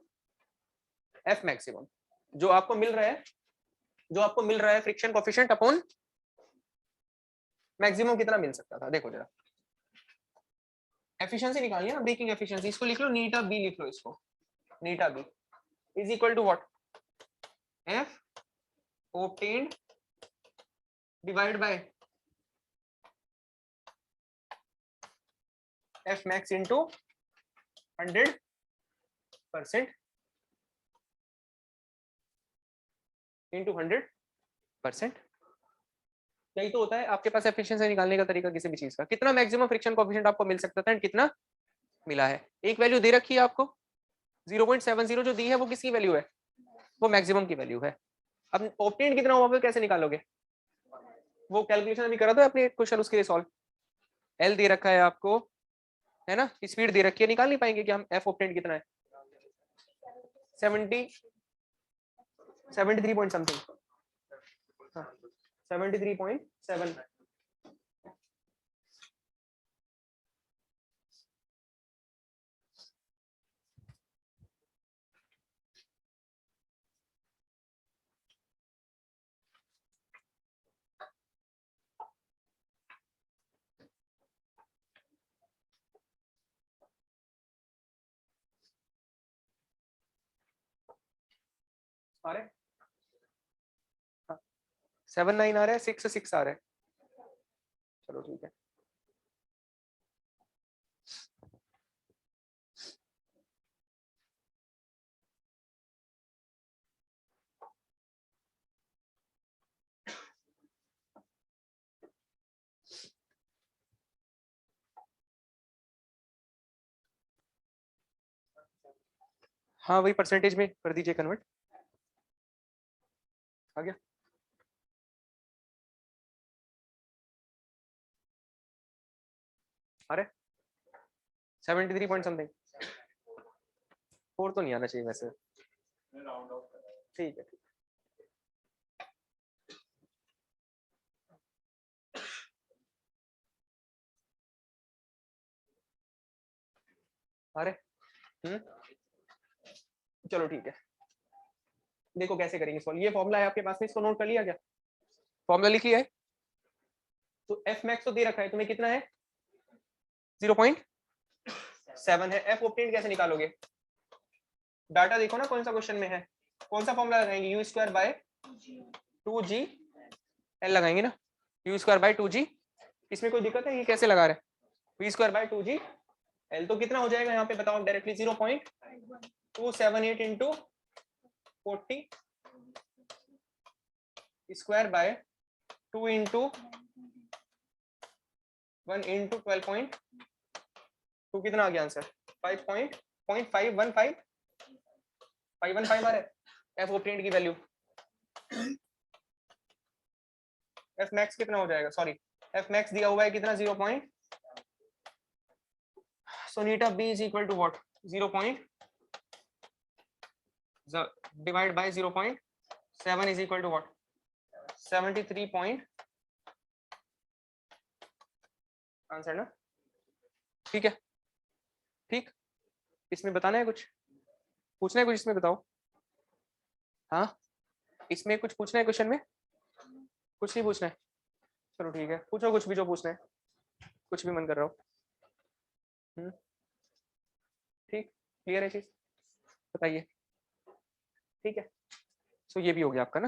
F maximum, जो आपको मिल रहा है फ्रिक्शन कोएफिशिएंट अपॉन मैक्सिमम कितना मिल सकता था, देखो जरा एफिशिएंसी निकालिए ना, ब्रेकिंग एफिशिएंसी, इसको लिख लो नीटा बी, लिख लो इसको, eta B is equal to what, F obtained divide by F max into 100% into 100%। यही तो होता है आपके पास एफिशिएंसी निकालने का तरीका किसी भी चीज का, कितना मैक्सिमम फ्रिक्शन कोएफिशिएंट आपको मिल सकता था एंड कितना मिला है। एक वैल्यू दे रखी है आपको 0.70 जो दी है वो किसकी वैल्यू है, वो मैक्सिमम की वैल्यू है। अब ऑब्टेन्ड कितना हुआ कैसे निकालोगे, वो कैलकुलेशन अभी करा था अपने क्वेश्चन, उसके लिए सॉल्व, एल दे रखा है आपको है ना, स्पीड दे रखी है, निकाल नहीं पाएंगे कि हम एफ ऑब्टेन्ड कितना है 73 पॉइंट समथिंग, 73.7। आ रहे 7-9 आ रहा है, 6-6 आ रहा है, चलो ठीक है। हाँ वही परसेंटेज में कर दीजिए कन्वर्ट, आ गया। अरे 73 पॉइंट समथिंग, 4 तो नहीं आना चाहिए वैसे, ठीक है। अरे चलो ठीक है, देखो कैसे करेंगे सॉल्व, ये फॉर्मूला है आपके पास में, इसको नोट कर लिया क्या, फॉर्मूला लिख लिया है। तो एफ मैक्स तो दे रखा है तुम्हें कितना है 0.7 है, एफ ऑब्टेन्ड कैसे निकालोगे, डाटा देखो ना कौन सा क्वेश्चन में है, कौन सा फॉर्मूला लगाएंगे, you square bye 2g L लगाएंगे ना, यू स्क्वायर बाय 2g, इसमें कोई दिक्कत है, ये कैसे लगा रहे हैं, we square by 2g L, तो कितना हो जाएगा यहाँ पे बताओ directly, 0.278 into 40 square by 2 into 1 into 12.2, कितना आ गया आंसर 5.515 आ रहा है एफ ऑब्टेन्ड की वैल्यू। एफ मैक्स कितना हो जाएगा, सॉरी एफ मैक्स दिया हुआ है कितना 0. So eta B is equal to what 0. Divide by 0.7 is equal to what 73 point, answer ना, ठीक है। ठीक, इसमें बताना है कुछ, पूछना है कुछ इसमें बताओ, हाँ इसमें कुछ पूछना है क्वेश्चन में, कुछ नहीं पूछना है, चलो ठीक है पूछो कुछ भी जो पूछना है, कुछ भी मन कर रहा हो। ठीक, क्लियर है चीज, बताइए, ठीक है। सो ये भी हो गया आपका ना,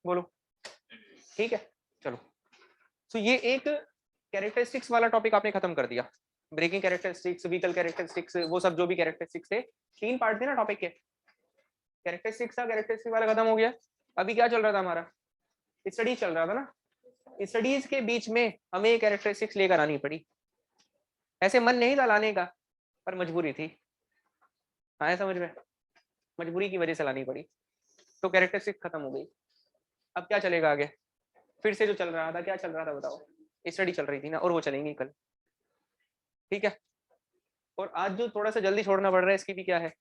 बोलो ठीक है, चलो। सो ये एक कैरेक्टरिस्टिक्स वाला टॉपिक आपने खत्म कर दिया, ब्रेकिंग कैरेक्टरिस्टिक्स, व्हीकल कैरेक्टरिस्टिक्स, वो सब जो भी कैरेक्टरिस्टिक्स थे, 3 पार्ट थे ना टॉपिक के, कैरेक्टरिस्टिक्स था, कैरेक्टरिस्टिक्स वाला खत्म हो गया। अभी क्या चल रहा था हमारा, स्टडीज चल रहा था ना, स्टडीज के बीच में हमें कैरेक्टरिस्टिक्स लेकर आनी पड़ी, ऐसे मन नहीं था लाने का पर मजबूरी थी, आया समझ में, मजबूरी की वजह से लानी पड़ी, तो कैरेक्टरिस्टिक्स खत्म हो गई। अब क्या चलेगा आगे, फिर से जो चल रहा था, क्या चल रहा था बताओ, स्टडी चल रही थी ना, और वो चलेंगी कल, ठीक है। और आज जो थोड़ा सा जल्दी छोड़ना पड़ रहा है, इसकी भी क्या है,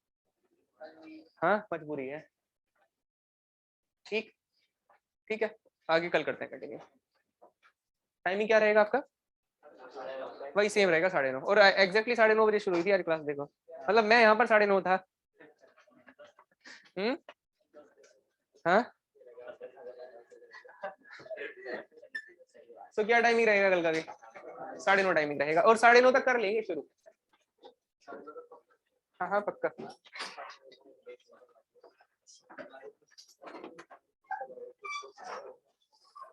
हाँ मजबूरी है, ठीक, ठीक है। आगे कल करते हैं कंटिन्यू, टाइमिंग क्या रहेगा आपका, वही सेम रहेगा 9:30, और एग्जैक्टली 9:30 शुरू हुई थी यार क्लास, देखो मतलब मैं यहाँ पर 9:30 था, हाँ सो क्या टाइमिंग रहेगा कल का? 9:30 टाइमिंग रहेगा, और 9:30 तक कर लेंगे शुरू। हाँ हाँ पक्का।